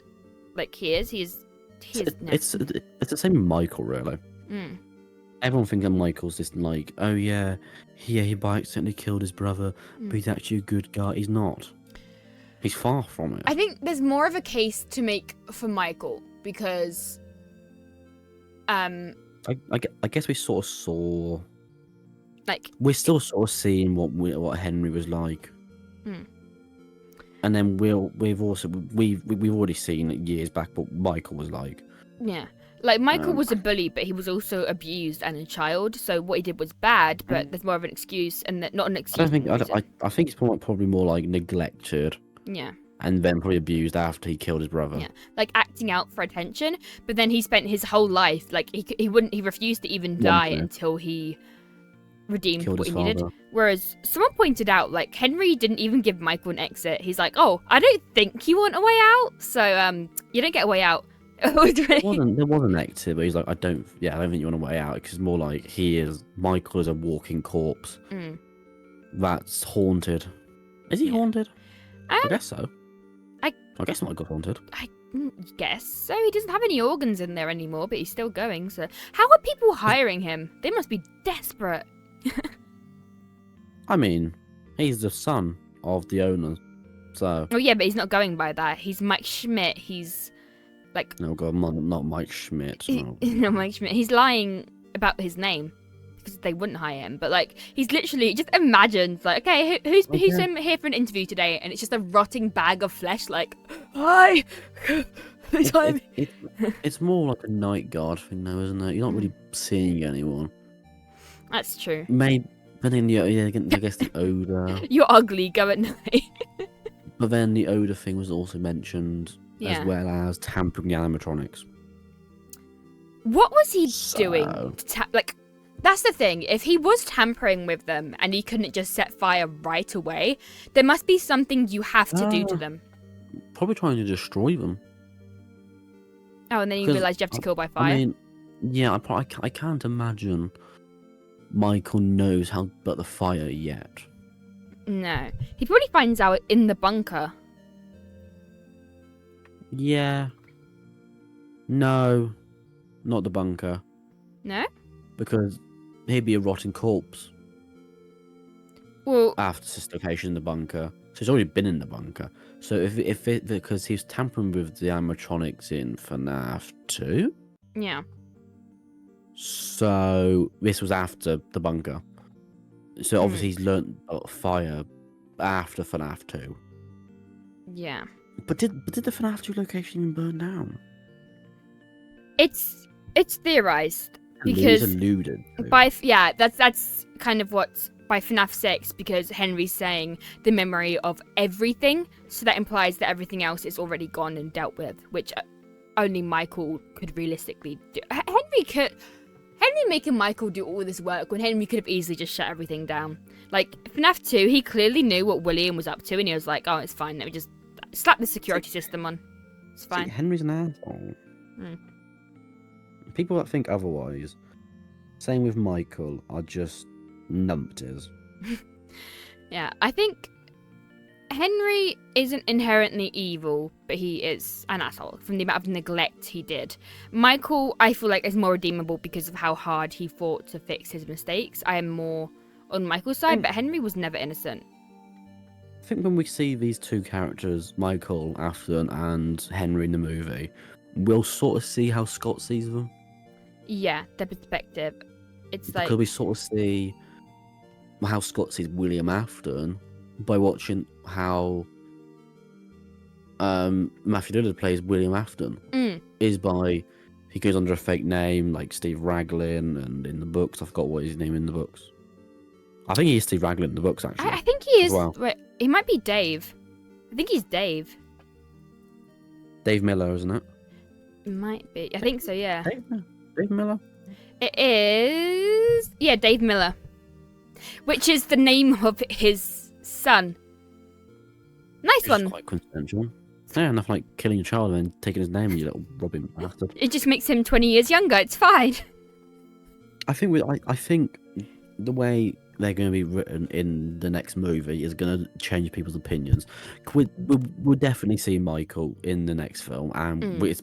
like he is. It's the same with Michael, really. Everyone thinks that Michael's this like, oh yeah, he by accidentally killed his brother, but he's actually a good guy. He's not. He's far from it. I think there's more of a case to make for Michael because, I guess we sort of saw, like, we're still sort of seeing what Henry was like. And then we've already seen it years back what Michael was like. Yeah, like Michael was a bully, but he was also abused and a child. So what he did was bad, but there's more of an excuse, and not an excuse. I think it's probably more like neglected. Yeah. And then probably abused after he killed his brother. Yeah, like acting out for attention. But then he spent his whole life like he refused to even die until he redeemed Killed what his he needed. father. Whereas someone pointed out, like, Henry didn't even give Michael an exit. He's like, oh, I don't think you want a way out, so you don't get a way out. There was an exit, but he's like, I don't think you want a way out, because it's more like Michael is a walking corpse that's haunted. Is he haunted? I guess so. I guess Michael's haunted. I guess so. He doesn't have any organs in there anymore, but he's still going. So how are people hiring him? They must be desperate. I mean, he's the son of the owner, so. Oh yeah, but he's not going by that. He's Mike Schmidt. He's like. No God, not Mike Schmidt. No. No, Mike Schmidt. He's lying about his name because they wouldn't hire him. But like, he's literally just imagined like, okay, who's here for an interview today? And it's just a rotting bag of flesh. Like, hi. It's more like a night guard thing, though, isn't it? You're not really seeing anyone. That's true. Maybe, but then I guess the odor. You're ugly. Go at night. But then the odor thing was also mentioned, as well as tampering the animatronics. What was he doing? Like, that's the thing. If he was tampering with them and he couldn't just set fire right away, there must be something you have to do to them. Probably trying to destroy them. Oh, and then you realise you have to kill by fire. I mean, yeah, I can't imagine Michael knows how about the fire yet. No. He probably finds out in the bunker. Yeah. No. Not the bunker. No? Because he'd be a rotting corpse. Well, after dislocation in the bunker. So he's already been in the bunker. So because he was tampering with the animatronics in FNAF 2? Yeah. So this was after the bunker. So obviously he's learnt about fire after FNAF 2. Yeah. But did the FNAF 2 location even burn down? It's theorized Because it's alluded to. That's kind of what's by FNAF 6, because Henry's saying the memory of everything, so that implies that everything else is already gone and dealt with, which only Michael could realistically do. Henry making Michael do all this work when Henry could have easily just shut everything down. Like, FNAF 2, he clearly knew what William was up to, and he was like, oh, it's fine, let me just slap the security system on. It's fine. Henry's an asshole. People that think otherwise, same with Michael, are just numpties. Yeah, I think Henry isn't inherently evil, but he is an asshole from the amount of neglect he did. Michael, I feel like, is more redeemable because of how hard he fought to fix his mistakes. I am more on Michael's side, but Henry was never innocent. I think when we see these two characters, Michael, Afton, and Henry in the movie, we'll sort of see how Scott sees them. Yeah, their perspective. It's like... Because we sort of see how Scott sees William Afton by watching how Matthew Lillard plays William Afton. Is by... He goes under a fake name, like Steve Raglan, and in the books, I forgot what his name in the books. I think he is Steve Raglan in the books, actually. I think he is... Well. Wait, he might be Dave. I think he's Dave. Dave Miller, isn't it? Might be. I think so, yeah. Dave Miller? It is... Yeah, Dave Miller. Which is the name of his son. Nice one. Quite coincidental. Yeah, enough like killing a child and then taking his name, you little robbing bastard. It just makes him 20 years younger. It's fine. I think the way they're going to be written in the next movie is going to change people's opinions. We'll definitely see Michael in the next film, and it's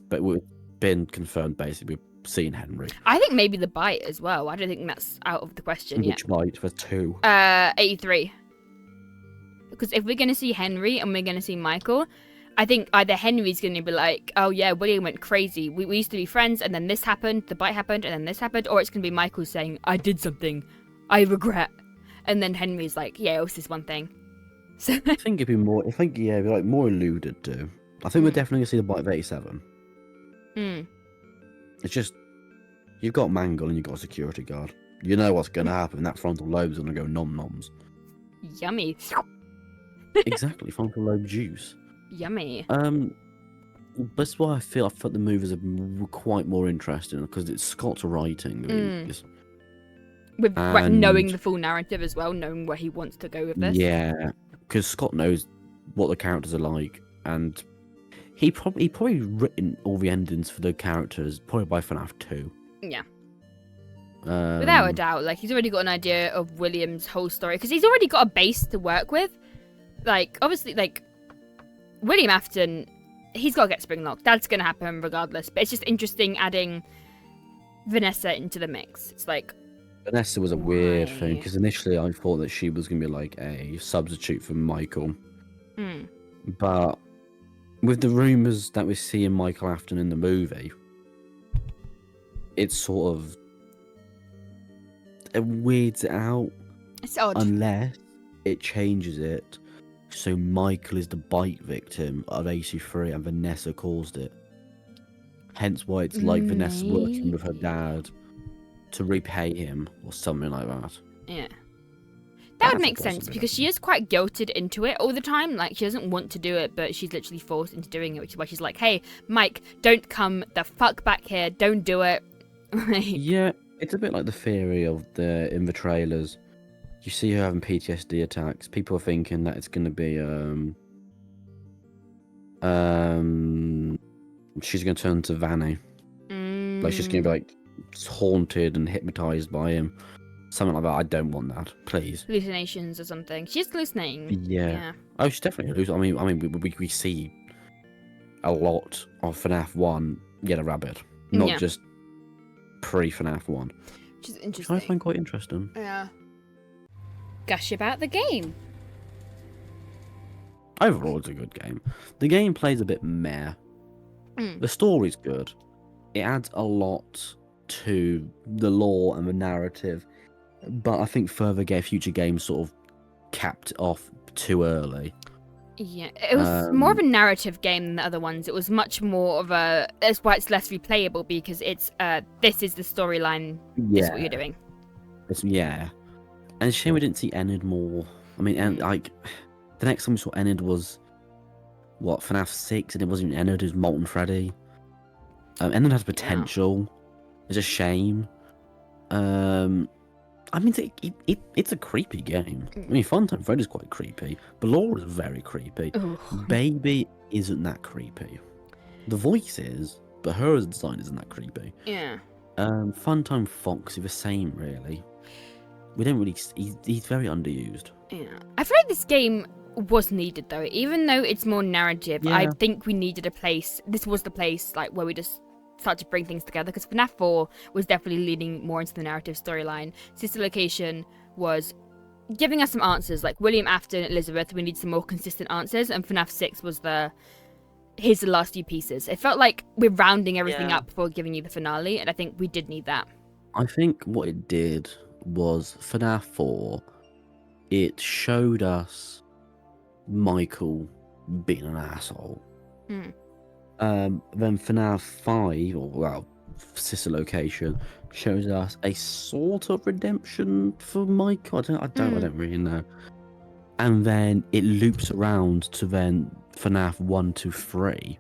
been confirmed basically. We've seen Henry. I think maybe the bite as well. I don't think that's out of the question yet. Which bite for 2? 83. Because if we're going to see Henry and we're going to see Michael, I think either Henry's going to be like, oh yeah, William went crazy. We used to be friends, and then this happened, the bite happened, and then this happened. Or it's going to be Michael saying, I did something. I regret. And then Henry's like, yeah, it was this one thing. So I think it'd be more. I think it'd be like more alluded to. I think we're definitely gonna see the bite of 87. It's just you've got Mangle and you've got a security guard. You know what's gonna happen. That frontal lobe's gonna go nom noms. Yummy. Exactly, frontal lobe juice. Yummy. That's why I thought the movies are quite more interesting, because it's Scott's writing. With And knowing the full narrative as well, knowing where he wants to go with this. yeah, because Scott knows what the characters are like, and he probably written all the endings for the characters probably by FNAF 2. Yeah. Without a doubt, like he's already got an idea of William's whole story because he's already got a base to work with. Like obviously, like William Afton, he's got to get Springlock. That's gonna happen regardless. But it's just interesting adding Vanessa into the mix. It's like Vanessa was a weird thing because initially I thought that she was gonna be like a substitute for Michael, but with the rumors that we're seeing Michael Afton in the movie, it's sort of it weirds it out. It's odd. Unless it changes it so Michael is the bite victim of AC3 and Vanessa caused it. Hence why it's like Vanessa working with her dad to repay him or something like that. Yeah. That would make sense because she is quite guilted into it all the time. Like, she doesn't want to do it, but she's literally forced into doing it, which is why she's like, hey, Mike, don't come the fuck back here. Don't do it. Yeah, it's a bit like the theory of in the trailers. You see her having PTSD attacks. People are thinking that it's going to be, she's going to turn to Vanny. Like, she's going to be, like, haunted and hypnotized by him. Something like that. I don't want that, please. Hallucinations or something. She's hallucinating. Yeah. Oh, she's definitely hallucinating. I mean, we see a lot of FNAF 1 get a rabbit, not just pre-FNAF 1. Which is interesting. Which I find quite interesting. Yeah. Gush about the game. Overall, it's a good game. The game plays a bit meh. The story's good. It adds a lot to the lore and the narrative. But I think future games sort of capped it off too early. Yeah, it was more of a narrative game than the other ones. It was much more of a... That's why it's less replayable, because it's, this is the storyline, this is what you're doing. And it's a shame we didn't see Enid more. I mean, and like, the next time we saw Enid was, what, FNAF 6, and it wasn't even Enid, it was Molten Freddy. Enid has potential. Yeah. It's a shame. I mean, it's a creepy game. I mean, Funtime Freddy's quite creepy. Ballora is very creepy. Ooh. Baby isn't that creepy. The voice is, but her as a design isn't that creepy. Yeah. Funtime Fox is the same, really. We don't really... He's very underused. Yeah. I feel like this game was needed, though. Even though it's more narrative, I think we needed a place. This was the place, like, where we just start to bring things together, because FNAF 4 was definitely leaning more into the narrative storyline. Sister Location was giving us some answers, like William Afton, Elizabeth, we need some more consistent answers, and FNAF 6 was here's the last few pieces. It felt like we're rounding everything up before giving you the finale, and I think we did need that. I think what it did was, FNAF 4, it showed us Michael being an asshole. Then FNAF 5, or well, Sister Location, shows us a sort of redemption for Michael. I don't really know. And then it loops around to then FNAF 1 to 3.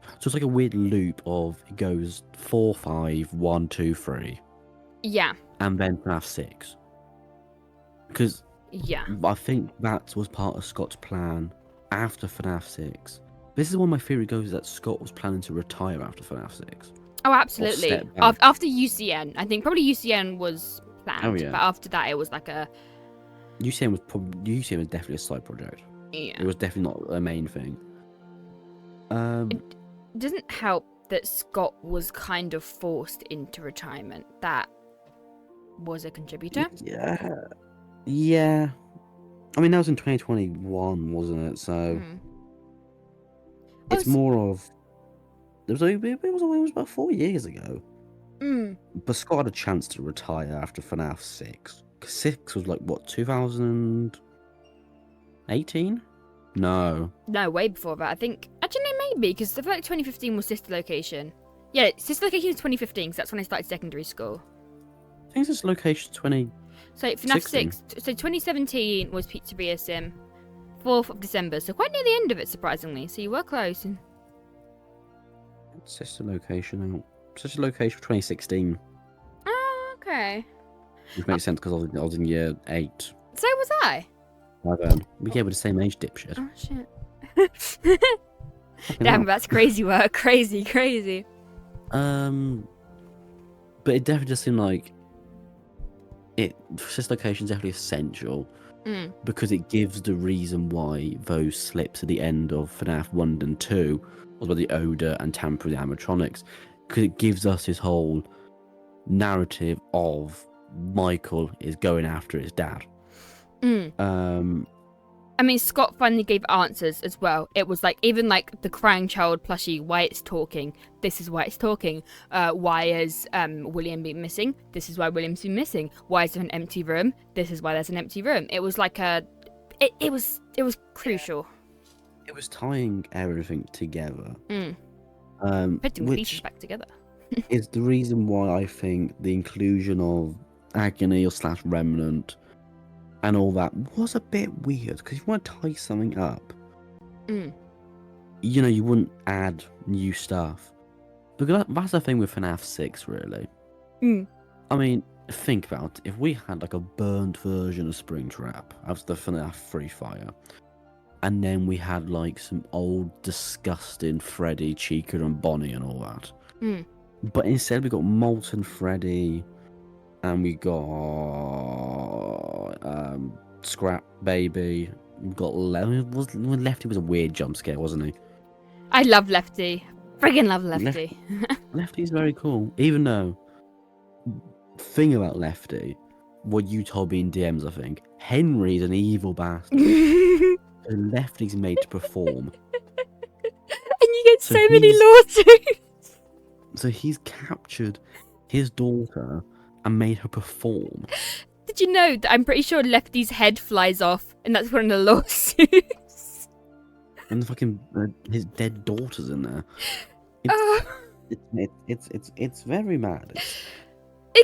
So it's like a weird loop of, it goes 4, 5, 1, 2, 3. Yeah. And then FNAF 6. Because I think that was part of Scott's plan after FNAF 6. This is one of my theory goes that Scott was planning to retire after FNAF 6. Oh, absolutely. After UCN. I think probably UCN was planned. Oh, yeah. But after that, it was like a... UCN was definitely a side project. Yeah. It was definitely not a main thing. It doesn't help that Scott was kind of forced into retirement. That was a contributor. Yeah. I mean, that was in 2021, wasn't it? So... It's more of... It was about 4 years ago. But Scott had a chance to retire after FNAF 6. Because 6 was like, what, 2018? No, way before that. I think... Actually, no, maybe, because I feel like 2015 was Sister Location. Yeah, Sister Location was 2015, because that's when I started secondary school. I think Sister Location 20... So, FNAF 6... So, 2017 was Pizzeria Sim. 4th of December, so quite near the end of it, surprisingly. So you were close. Sister Location out. Sister Location 2016. Oh, okay. Which makes sense because I was in year 8. So was I. We gave it the same age, dipshit. Oh, shit. Damn, that's crazy work. Crazy. But it definitely just seemed like Sister Location is definitely essential because it gives the reason why those slips at the end of FNAF 1 and 2 was about the odor and tamper with the animatronics, because it gives us this whole narrative of Michael is going after his dad. I mean, Scott finally gave answers as well. It was like, even like the crying child plushie, why it's talking. This is why it's talking. Why is William been missing? This is why William's been missing. Why is there an empty room? This is why there's an empty room. It was like it was crucial. It was tying everything together. Putting pieces back together. Is the reason why I think the inclusion of Agony or / Remnant and all that was a bit weird, because if you want to tie something up, you know, you wouldn't add new stuff. Because that's the thing with FNAF 6, really. I mean, think about it. If we had like a burnt version of Springtrap after the FNAF Free Fire, and then we had like some old disgusting Freddy, Chica and Bonnie and all that. But instead we got Molten Freddy, and we got Scrap Baby. We got Lefty was a weird jump scare, wasn't he? I love Lefty. Friggin' love Lefty. Lefty's very cool. Even though, thing about Lefty, what you told me in DMs, I think, Henry's an evil bastard. Lefty's made to perform. And you get so many lawsuits. So he's captured his daughter and made her perform. Did you know that I'm pretty sure Lefty's head flies off, and that's one of the lawsuits? And fucking his dead daughter's in there. It's very mad.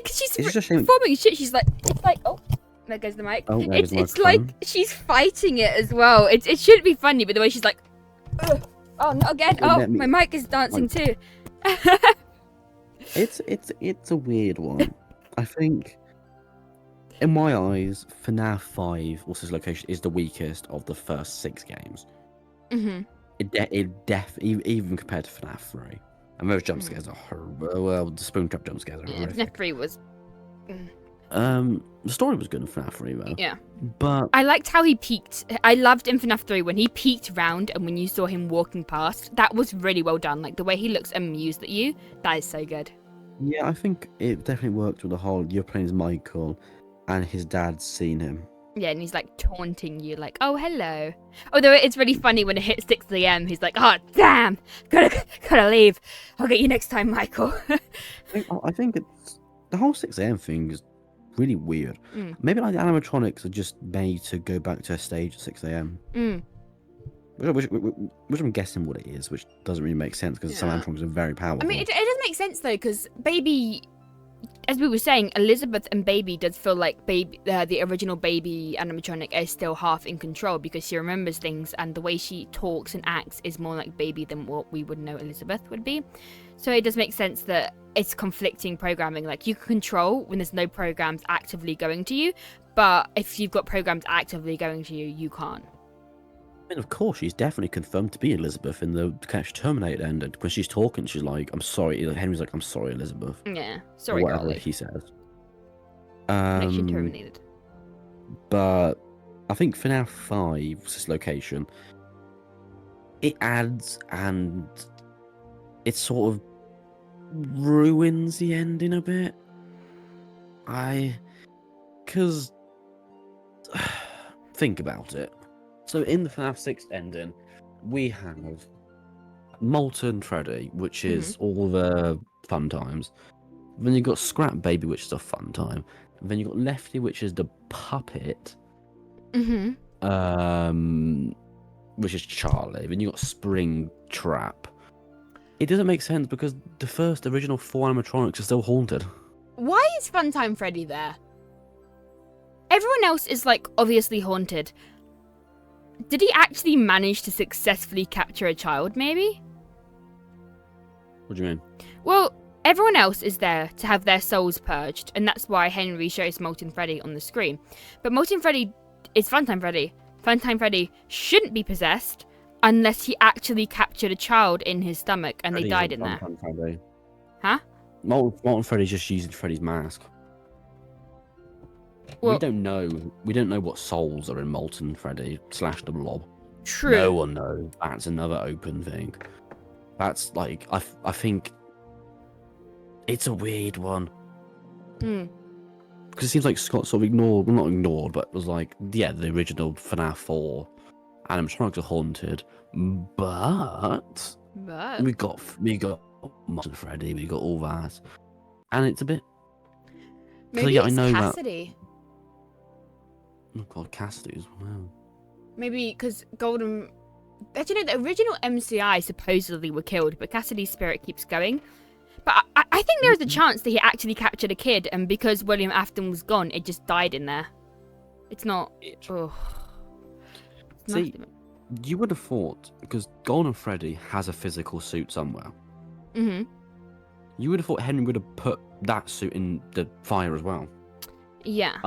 She's performing shit. She's like, it's like, oh, there goes the mic. Oh, it's like she's fighting it as well. It shouldn't be funny, but the way she's like, oh, not again. Oh, my mic is dancing too. It's a weird one. I think, in my eyes, FNAF 5, what's his location, is the weakest of the first 6 games. Even compared to FNAF 3. And those jump scares are horrible. Well, the Springtrap jump scares are horrific. FNAF 3 was... The story was good in FNAF 3, though. Yeah. But I liked how he peeked. I loved in FNAF 3 when he peeked round and when you saw him walking past. That was really well done. Like, the way he looks amused at you, that is so good. Yeah, I think it definitely worked with the whole, you're playing as Michael and his dad's seen him. Yeah, and he's like taunting you, like, oh, hello. Although it's really funny when it hits 6 a.m. He's like, oh, damn, gotta leave. I'll get you next time, Michael. I think it's, the whole 6 a.m. thing is really weird. Maybe like the animatronics are just made to go back to a stage at 6 a.m. Which I'm guessing what it is, which doesn't really make sense because some animatronics are very powerful. I mean, it does make sense though, because Baby, as we were saying, Elizabeth and Baby does feel like the original Baby animatronic is still half in control because she remembers things, and the way she talks and acts is more like Baby than what we would know Elizabeth would be. So it does make sense that it's conflicting programming. Like, you can control when there's no programs actively going to you, but if you've got programs actively going to you, you can't. I mean, of course, she's definitely confirmed to be Elizabeth in the Catch Terminated end. And when she's talking, she's like, I'm sorry. Henry's like, I'm sorry, Elizabeth. Yeah, sorry, or whatever girlie. he says. Makes you terminated. But I think FNAF 5's location, it adds and it sort of ruins the ending a bit. Because think about it. So in the FNAF 6 ending, we have Molten Freddy, which is all the fun times. Then you got Scrap Baby, which is a fun time. And then you got Lefty, which is the puppet. Which is Charlie. Then you got Spring Trap. It doesn't make sense because the first original 4 animatronics are still haunted. Why is Funtime Freddy there? Everyone else is like obviously haunted. Did he actually manage to successfully capture a child, maybe? What do you mean? Well, Everyone else is there to have their souls purged, and that's why Henry shows Molten Freddy on the screen. But Molten Freddy is Funtime Freddy. Funtime Freddy shouldn't be possessed unless he actually captured a child in his stomach and they died in there. Freddy. Huh? Molten Freddy's just using Freddy's mask. Well, we don't know what souls are in Molten Freddy / the Blob. True. No one knows. That's another open thing. That's like I think it's a weird one. Because it seems like Scott sort of ignored, well, not ignored, but was like, yeah, the original FNAF 4 animatronics are haunted, but we got Molten Freddy, we got all that, and it's a bit. Maybe so, yeah, it's I know Cassidy. That. Oh God, Cassidy as well. Maybe because Golden. Actually, no, the original MCI supposedly were killed, but Cassidy's spirit keeps going. But I think there is a chance that he actually captured a kid, and because William Afton was gone, it just died in there. It's not. See, you would have thought, because Golden Freddy has a physical suit somewhere. Mm-hmm. You would have thought Henry would have put that suit in the fire as well. Yeah.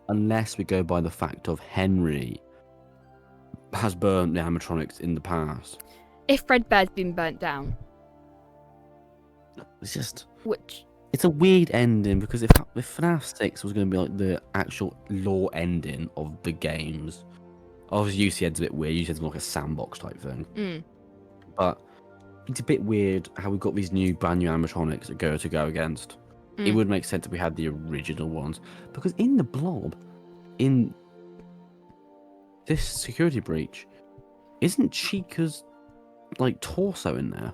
Unless we go by the fact of Henry has burnt the animatronics in the past. If Fredbear's been burnt down. It's just... Which... It's a weird ending, because if FNAF 6 was going to be like the actual lore ending of the games, obviously UCN's a bit weird, UCN's more like a sandbox type thing. But it's a bit weird how we've got these brand new animatronics that go against. It would make sense if we had the original ones. Because in the Blob, in this security breach, isn't Chica's like torso in there?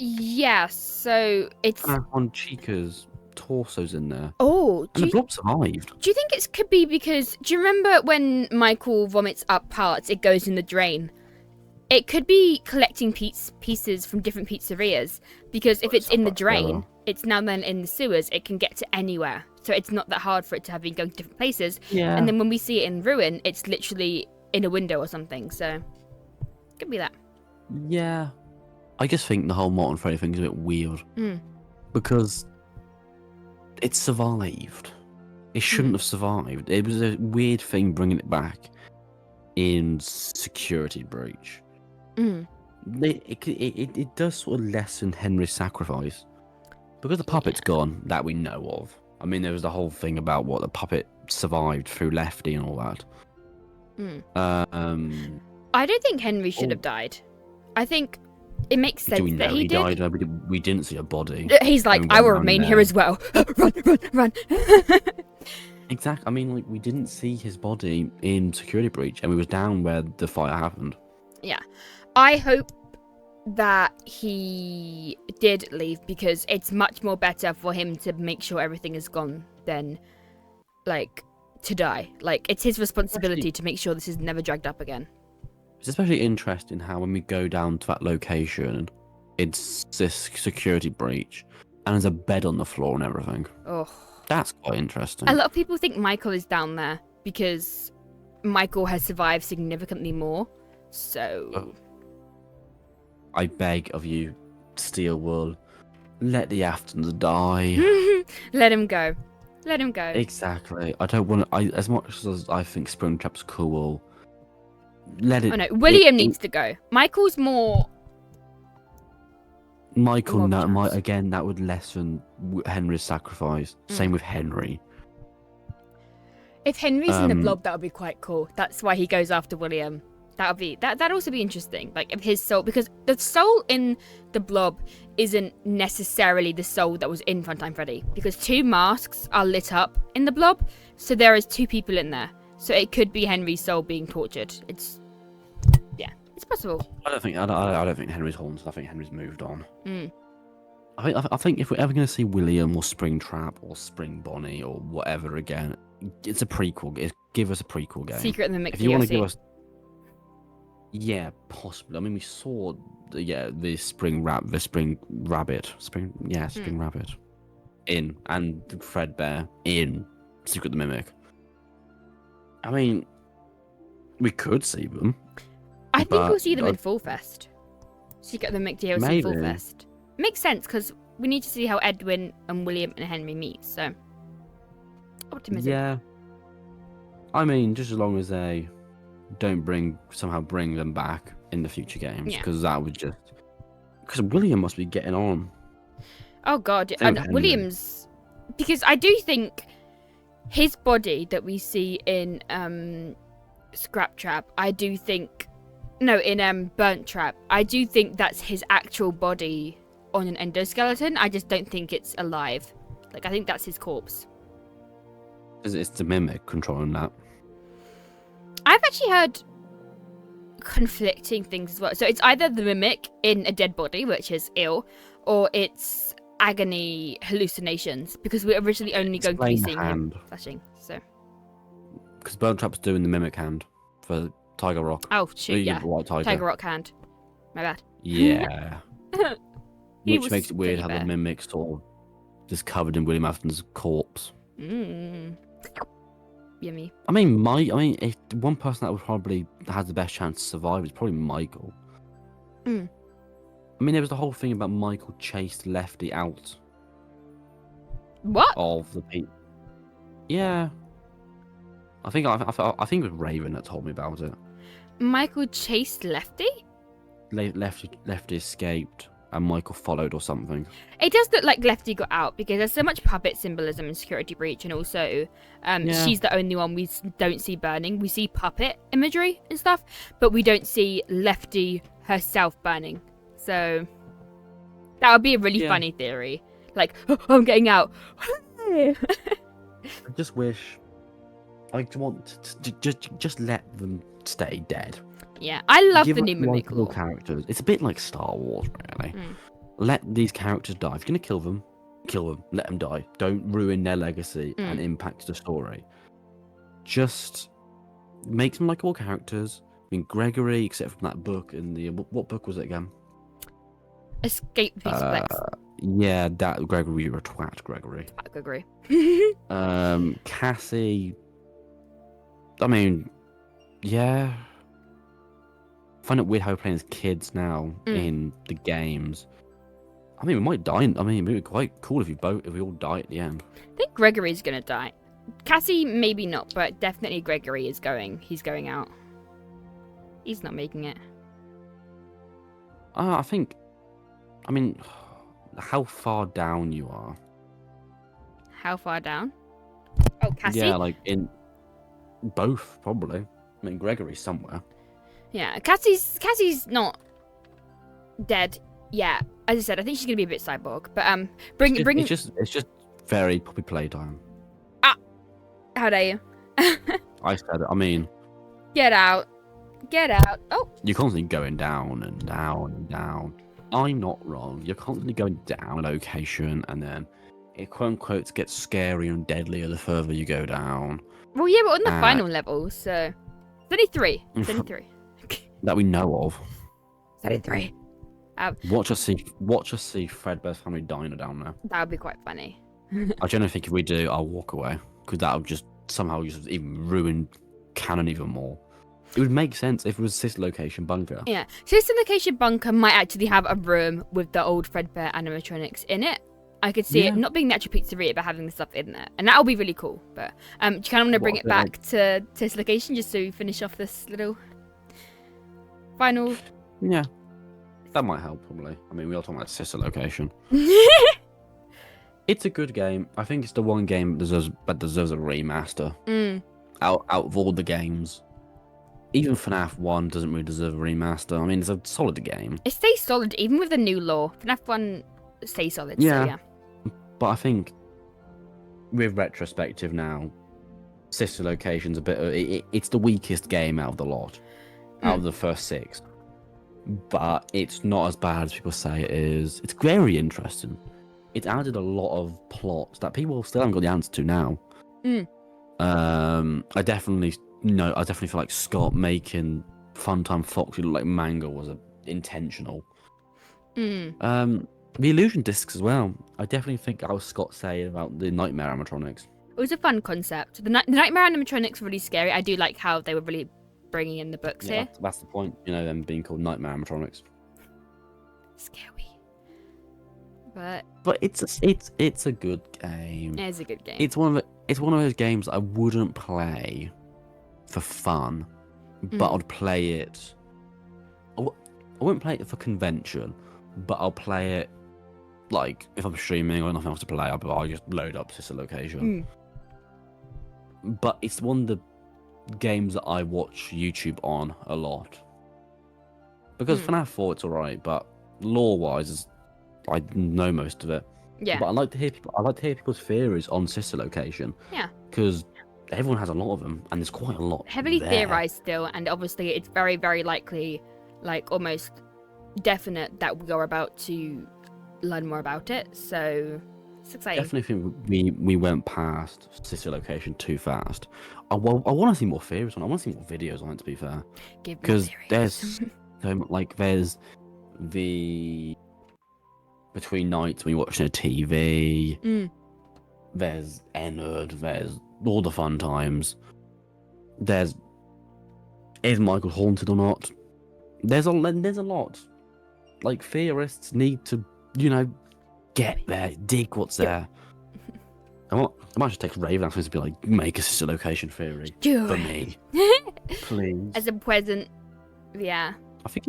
Yeah, so it's on Chica's torso's in there. Oh, and the Blob survived. Do you think it could be because do you remember when Michael vomits up parts, it goes in the drain? It could be collecting pieces from different pizzerias, because if it's in the drain, it's now then in the sewers, it can get to anywhere. So it's not that hard for it to have been going to different places. Yeah. And then when we see it in Ruin, it's literally in a window or something. So could be that. Yeah. I just think the whole Molten Freddy thing is a bit weird. Because it survived. It shouldn't have survived. It was a weird thing bringing it back in Security Breach. It does sort of lessen Henry's sacrifice. Because the puppet's gone, that we know of. I mean, there was the whole thing about what the puppet survived through Lefty and all that. I don't think Henry should have died. I think it makes sense that he did. Died? We didn't see a body. He's like, I will remain here as well. Run. Exactly. I mean, like, we didn't see his body in Security Breach, and we was down where the fire happened. Yeah. I hope that he did leave, because it's much more better for him to make sure everything is gone than, like, to die. Like, it's his responsibility to make sure this is never dragged up again. It's especially interesting how when we go down to that location, it's this Security Breach, and there's a bed on the floor and everything. Oh. That's quite interesting. A lot of people think Michael is down there because Michael has survived significantly more, so... I beg of you, Steelwool, let the Aftons die. Let him go. Let him go. Exactly. I don't want to... as much as I think Springtrap's cool, let it... Oh no, William needs to go. Michael's more... Michael, again, that would lessen Henry's sacrifice. Same with Henry. If Henry's in the Blob, that would be quite cool. That's why he goes after William. That'd also be interesting. Like, if his soul, because the soul in the Blob isn't necessarily the soul that was in Funtime Freddy, because 2 masks are lit up in the Blob, so there is 2 people in there. So it could be Henry's soul being tortured. It's possible. I don't think Henry's haunted. I think Henry's moved on. I think if we're ever going to see William or Springtrap or Spring Bonnie or whatever again, it's a prequel. Give us a prequel game. Secret in the Mix. If you want to give us, yeah, possibly. I mean, we saw the Spring Rabbit in, and Fredbear in Secret the Mimic. I mean, we could see them. I think we'll see them in Full Fest. Secret of the Mimic DLC Full Fest. Makes sense, because we need to see how Edwin and William and Henry meet. So, optimism. Yeah. I mean, just as long as they don't somehow bring them back in the future games, because that would just... Because William must be getting on. Oh God, Same and with Henry. William's, because I do think his body that we see in Scrap Trap, in Burnt Trap, I do think that's his actual body on an endoskeleton. I just don't think it's alive. Like, I think that's his corpse. It's the Mimic controlling that. I've actually heard conflicting things as well. So it's either the Mimic in a dead body, which is ill, or it's agony hallucinations, because we're originally only going to be seeing him flashing. So, because Burnt Trap's doing the Mimic hand for Tiger Rock. Oh shoot, yeah. Tiger Rock hand. My bad. Yeah. Which makes it weird how bear. the Mimic sort of just covered in William Afton's corpse. Yummy. I mean, if one person that would probably has the best chance to survive is probably Michael. I mean, there was the whole thing about Michael chased Lefty out. What? Of the people. Yeah. I think it was Raven that told me about it. Michael chased Lefty? Lefty escaped and Michael followed or something. It does look like Lefty got out, because there's so much puppet symbolism in Security Breach, and also she's the only one we don't see burning. We see puppet imagery and stuff, but we don't see Lefty herself burning. So that would be a really funny theory. Like, oh, I'm getting out. I just wish... I want to just let them stay dead. Yeah, I love the new Mimic lore. Characters. It's a bit like Star Wars, really. Let these characters die. If you're going to kill them, kill them. Let them die. Don't ruin their legacy and impact the story. Just make them likable characters. I mean, Gregory, except from that book, what book was it again? Escape Flex. Yeah, that Gregory, you're a twat, Gregory. Gregory. Cassie. I mean, yeah. I find it weird how we're playing as kids now in the games. I mean, we might die. I mean, it'd be quite cool if we all die at the end. I think Gregory's gonna die. Cassie, maybe not, but definitely Gregory is going. He's going out. He's not making it. I mean, how far down you are. How far down? Oh, Cassie? Yeah, like in both, probably. I mean, Gregory's somewhere. Yeah, Cassie's not dead yet. As I said, I think she's gonna be a bit cyborg. But it's just very puppy playtime. How dare you? I said it. I mean, get out. Oh, you're constantly going down and down and down. I'm not wrong. You're constantly going down a location, and then it quote unquote gets scarier and deadlier the further you go down. Well, yeah, but on the final level, so 33. That we know of. 33. Watch us see Fredbear's family diner down there. That would be quite funny. I generally think if we do, I'll walk away, because that would just somehow just even ruin canon even more. It would make sense if it was Sister Location Bunker. Yeah, Sister Location Bunker might actually have a room with the old Fredbear animatronics in it. I could see it not being the actual pizzeria, but having the stuff in there, and that would be really cool. But do you kind of want to bring it back to Sister Location just so we finish off this little final? Yeah, that might help probably. I mean, we are talking about Sister Location. It's a good game. I think it's the one game that deserves a remaster. Out of all the games. Even FNAF 1 doesn't really deserve a remaster. I mean, it's a solid game. It stays solid, even with the new lore. FNAF 1 stays solid, so yeah. But I think, with retrospective now, Sister Location's a bit... it's the weakest game out of the lot. Out of the first 6. But it's not as bad as people say it is. It's very interesting. It's added a lot of plots that people still haven't got the answer to now. I definitely feel like Scott making Funtime Foxy look like manga was intentional. The illusion discs as well. I definitely think I was Scott saying about the Nightmare animatronics. It was a fun concept. The Nightmare animatronics were really scary. I do like how they were really bringing in the books here. That's the point, them being called Nightmare animatronics. Scary. But it's a good game. it is a good game. It's one of those games I wouldn't play for fun, but I'd play it. I wouldn't play it for convention, but I'll play it like if I'm streaming or nothing else to play. I'll just load up Sister Location. But it's one of the games that I watch YouTube on a lot because FNAF 4 it's alright, but lore-wise, I know most of it. Yeah. But I like to hear people's theories on Sister Location. Yeah. Because everyone has a lot of them, and there's quite a lot. Heavily there. theorized still, and obviously it's very, very likely, like almost definite that we are about to learn more about it. So it's exciting. Definitely think we went past Sister Location too fast. I want to see more theories on it. I want to see more videos on it, to be fair. Because there's the between nights when you're watching a TV. There's Ennard. There's all the fun times. Is Michael haunted or not? There's a lot. Like theorists need to, get there, dig what's there. I might just take Raven after to be like, make a Sister Location theory for me, please. As a present, yeah. I think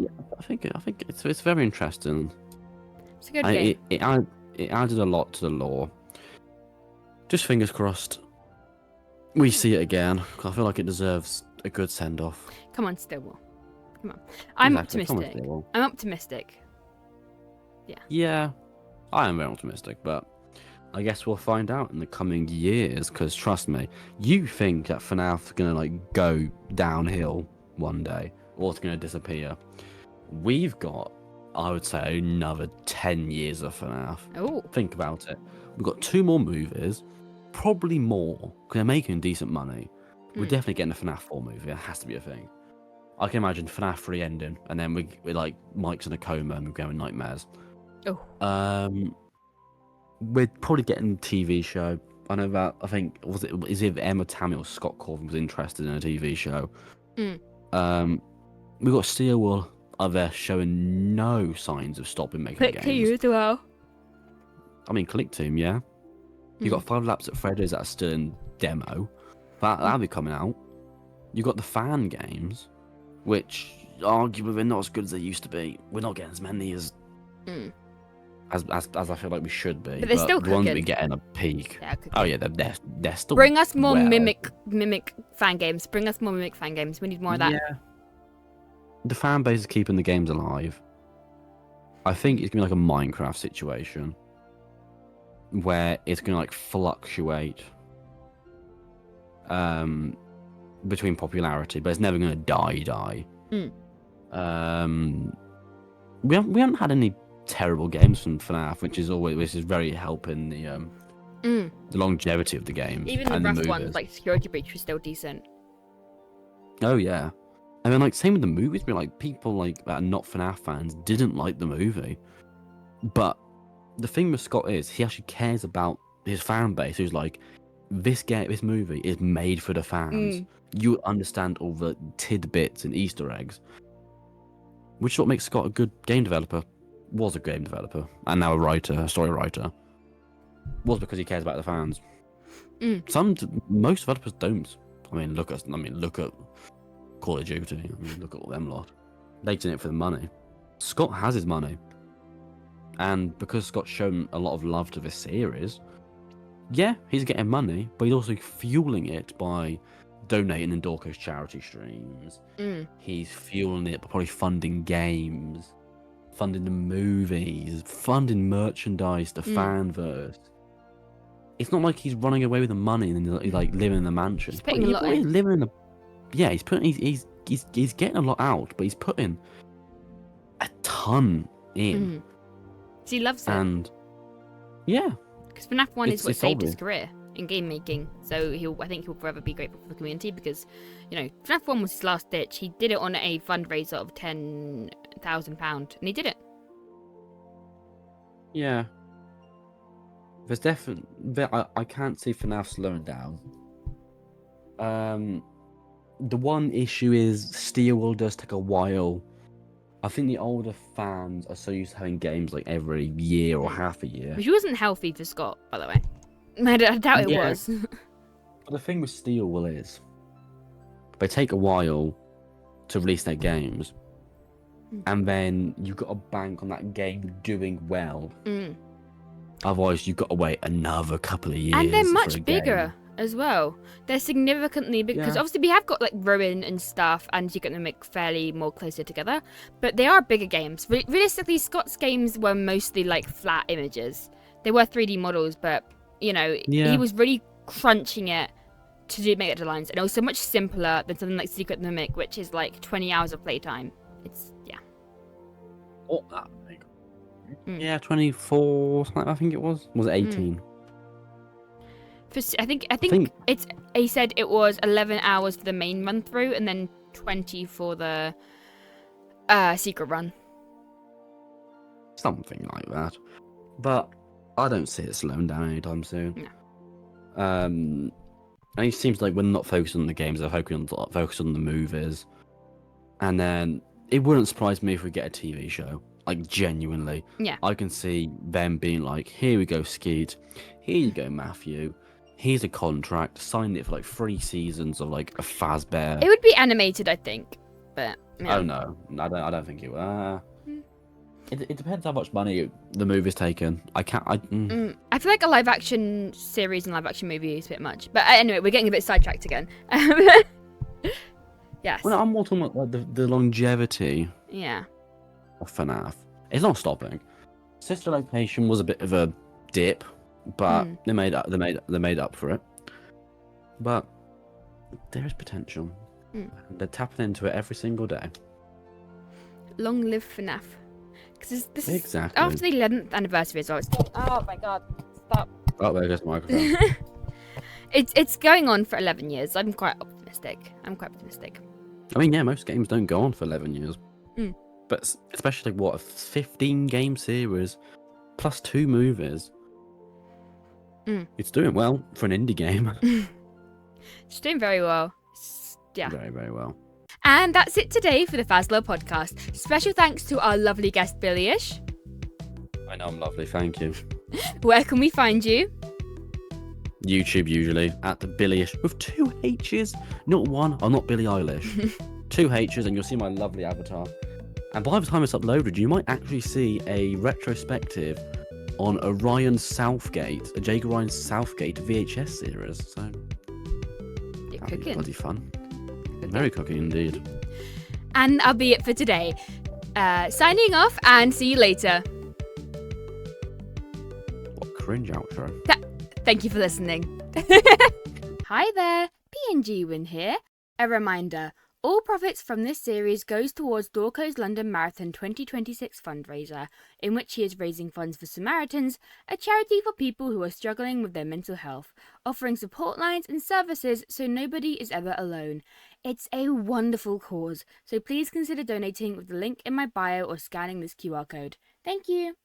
it's very interesting. It's a good game. It added a lot to the lore. Just fingers crossed we see it again. I feel like it deserves a good send off. Come on, Stillwell. Come on. I'm optimistic. Come on, Stillwell. I'm optimistic. Yeah, I am very optimistic, but I guess we'll find out in the coming years. Because trust me, you think that FNAF's gonna go downhill one day, or it's gonna disappear. We've got, I would say, another 10 years of FNAF. Oh. Think about it. We've got 2 more movies, probably more, because they're making decent money. We're definitely getting a FNAF 4 movie. It has to be a thing. I can imagine FNAF 3 ending, and then we're like Mike's in a coma and we're going nightmares. Oh. We're probably getting a TV show. I know that. I think is it Emma Tammy or Scott Corvin was interested in a TV show. We got Steelwool are there showing no signs of stopping making games. Click to you as well. I mean, Click Team, yeah. You got 5 Laps at Freddy's that are still in demo. That'll be coming out. You got the fan games, which arguably they're not as good as they used to be. We're not getting as many as I feel like we should be. But they're still the ones cooking. we get in a peak. Yeah, Oh yeah, they're still. Bring us more mimic fan games. Bring us more mimic fan games. We need more of that. Yeah. The fan base is keeping the games alive. I think it's gonna be like a Minecraft situation, where it's gonna fluctuate between popularity, but it's never gonna die. We haven't had any terrible games from FNAF, which is very helping the longevity of the games. Even and the rough movies. ones like Security Breach was still decent. Oh yeah, and then same with the movies. People that are not FNAF fans didn't like the movie, but the thing with Scott is he actually cares about his fan base. Who's like, this movie is made for the fans. You understand all the tidbits and Easter eggs, which is what makes Scott a good game developer. Was a game developer and now a story writer. Was because he cares about the fans. Most developers don't. Look at Call of Duty. Look at all them lot. They're in it for the money. Scott has his money, and because Scott's shown a lot of love to this series, yeah, he's getting money, but he's also fueling it by donating in Dorco's charity streams. He's fueling it by probably funding games, funding the movies, funding merchandise, the fanverse. It's not like he's running away with the money and he's living in the mansion. He's putting a lot in. He's getting a lot out, but he's putting a ton in. So he loves it. And yeah, because FNAF 1 is what it's saved his solid. career in game making. So I think he'll forever be grateful for the community because, FNAF 1 was his last ditch. He did it on a fundraiser of £10,000, and he did it. Yeah. There's definitely... I can't see FNAF slowing down. The one issue is Steelwool does take a while I think the older fans are so used to having games like every year or half a year. Which wasn't healthy for Scott, by the way. I doubt it was. But the thing with Steel is, they take a while to release their games, and then you've got to bank on that game doing well. Otherwise, you've got to wait another couple of years. And they're much bigger as well. They're significantly bigger because obviously we have got like Ruin and stuff, and you're going to make fairly more closer together. But they are bigger games. Realistically, Scott's games were mostly like flat images. They were 3D models, but he was really crunching it to make it to lines, and it was so much simpler than something like Secret Mimic, which is like 20 hours of playtime. It's Oh, that big. Yeah, 24. I think it was. Was it 18? I think it's. He said it was 11 hours for the main run through, and then 20 for the secret run. Something like that. But I don't see it slowing down anytime soon. No. And it seems like we're not focused on the games, they're focused on the movies. And then it wouldn't surprise me if we get a TV show. Like, genuinely. Yeah. I can see them being like, here we go, Skeet. Here you go, Matthew. Here's a contract. Sign it for like 3 seasons of like a Fazbear. It would be animated, I think. But yeah. Oh no, I don't think it will. It depends how much money the movie's taken. I feel like a live action series and live action movie is a bit much. But anyway, we're getting a bit sidetracked again. Yes. Well, I'm more talking about like the longevity. Yeah. Of FNAF. It's not stopping. Sister Location was a bit of a dip, but they made up for it. But there is potential. They're tapping into it every single day. Long live FNAF. Because this exactly. is after the 11th anniversary as well. Oh my god, stop. Oh, there goes the microphone. It's going on for 11 years. I'm quite optimistic. I mean, yeah, most games don't go on for 11 years. But especially, what, a 15-game series plus 2 movies. It's doing well for an indie game. It's doing very well. Yeah. Very, very well. And that's it today for the Fazlore Podcast. Special thanks to our lovely guest, Billyishh. I know I'm lovely, thank you. Where can we find you? YouTube, usually, at the Billyishh, with 2 H's, not 1. I'm not Billie Eilish. 2 H's, and you'll see my lovely avatar. And by the time it's uploaded, you might actually see a retrospective on a Jake Ryan Southgate VHS series. So, you're that'd be cooking. bloody fun. Very cooking indeed. And that'll be it for today. Signing off, and see you later. What cringe outro. Thank you for listening. Hi there, PNG Win here. A reminder, all profits from this series goes towards Dorco's London Marathon 2026 fundraiser, in which he is raising funds for Samaritans, a charity for people who are struggling with their mental health, offering support lines and services so nobody is ever alone. It's a wonderful cause, so please consider donating with the link in my bio or scanning this QR code. Thank you.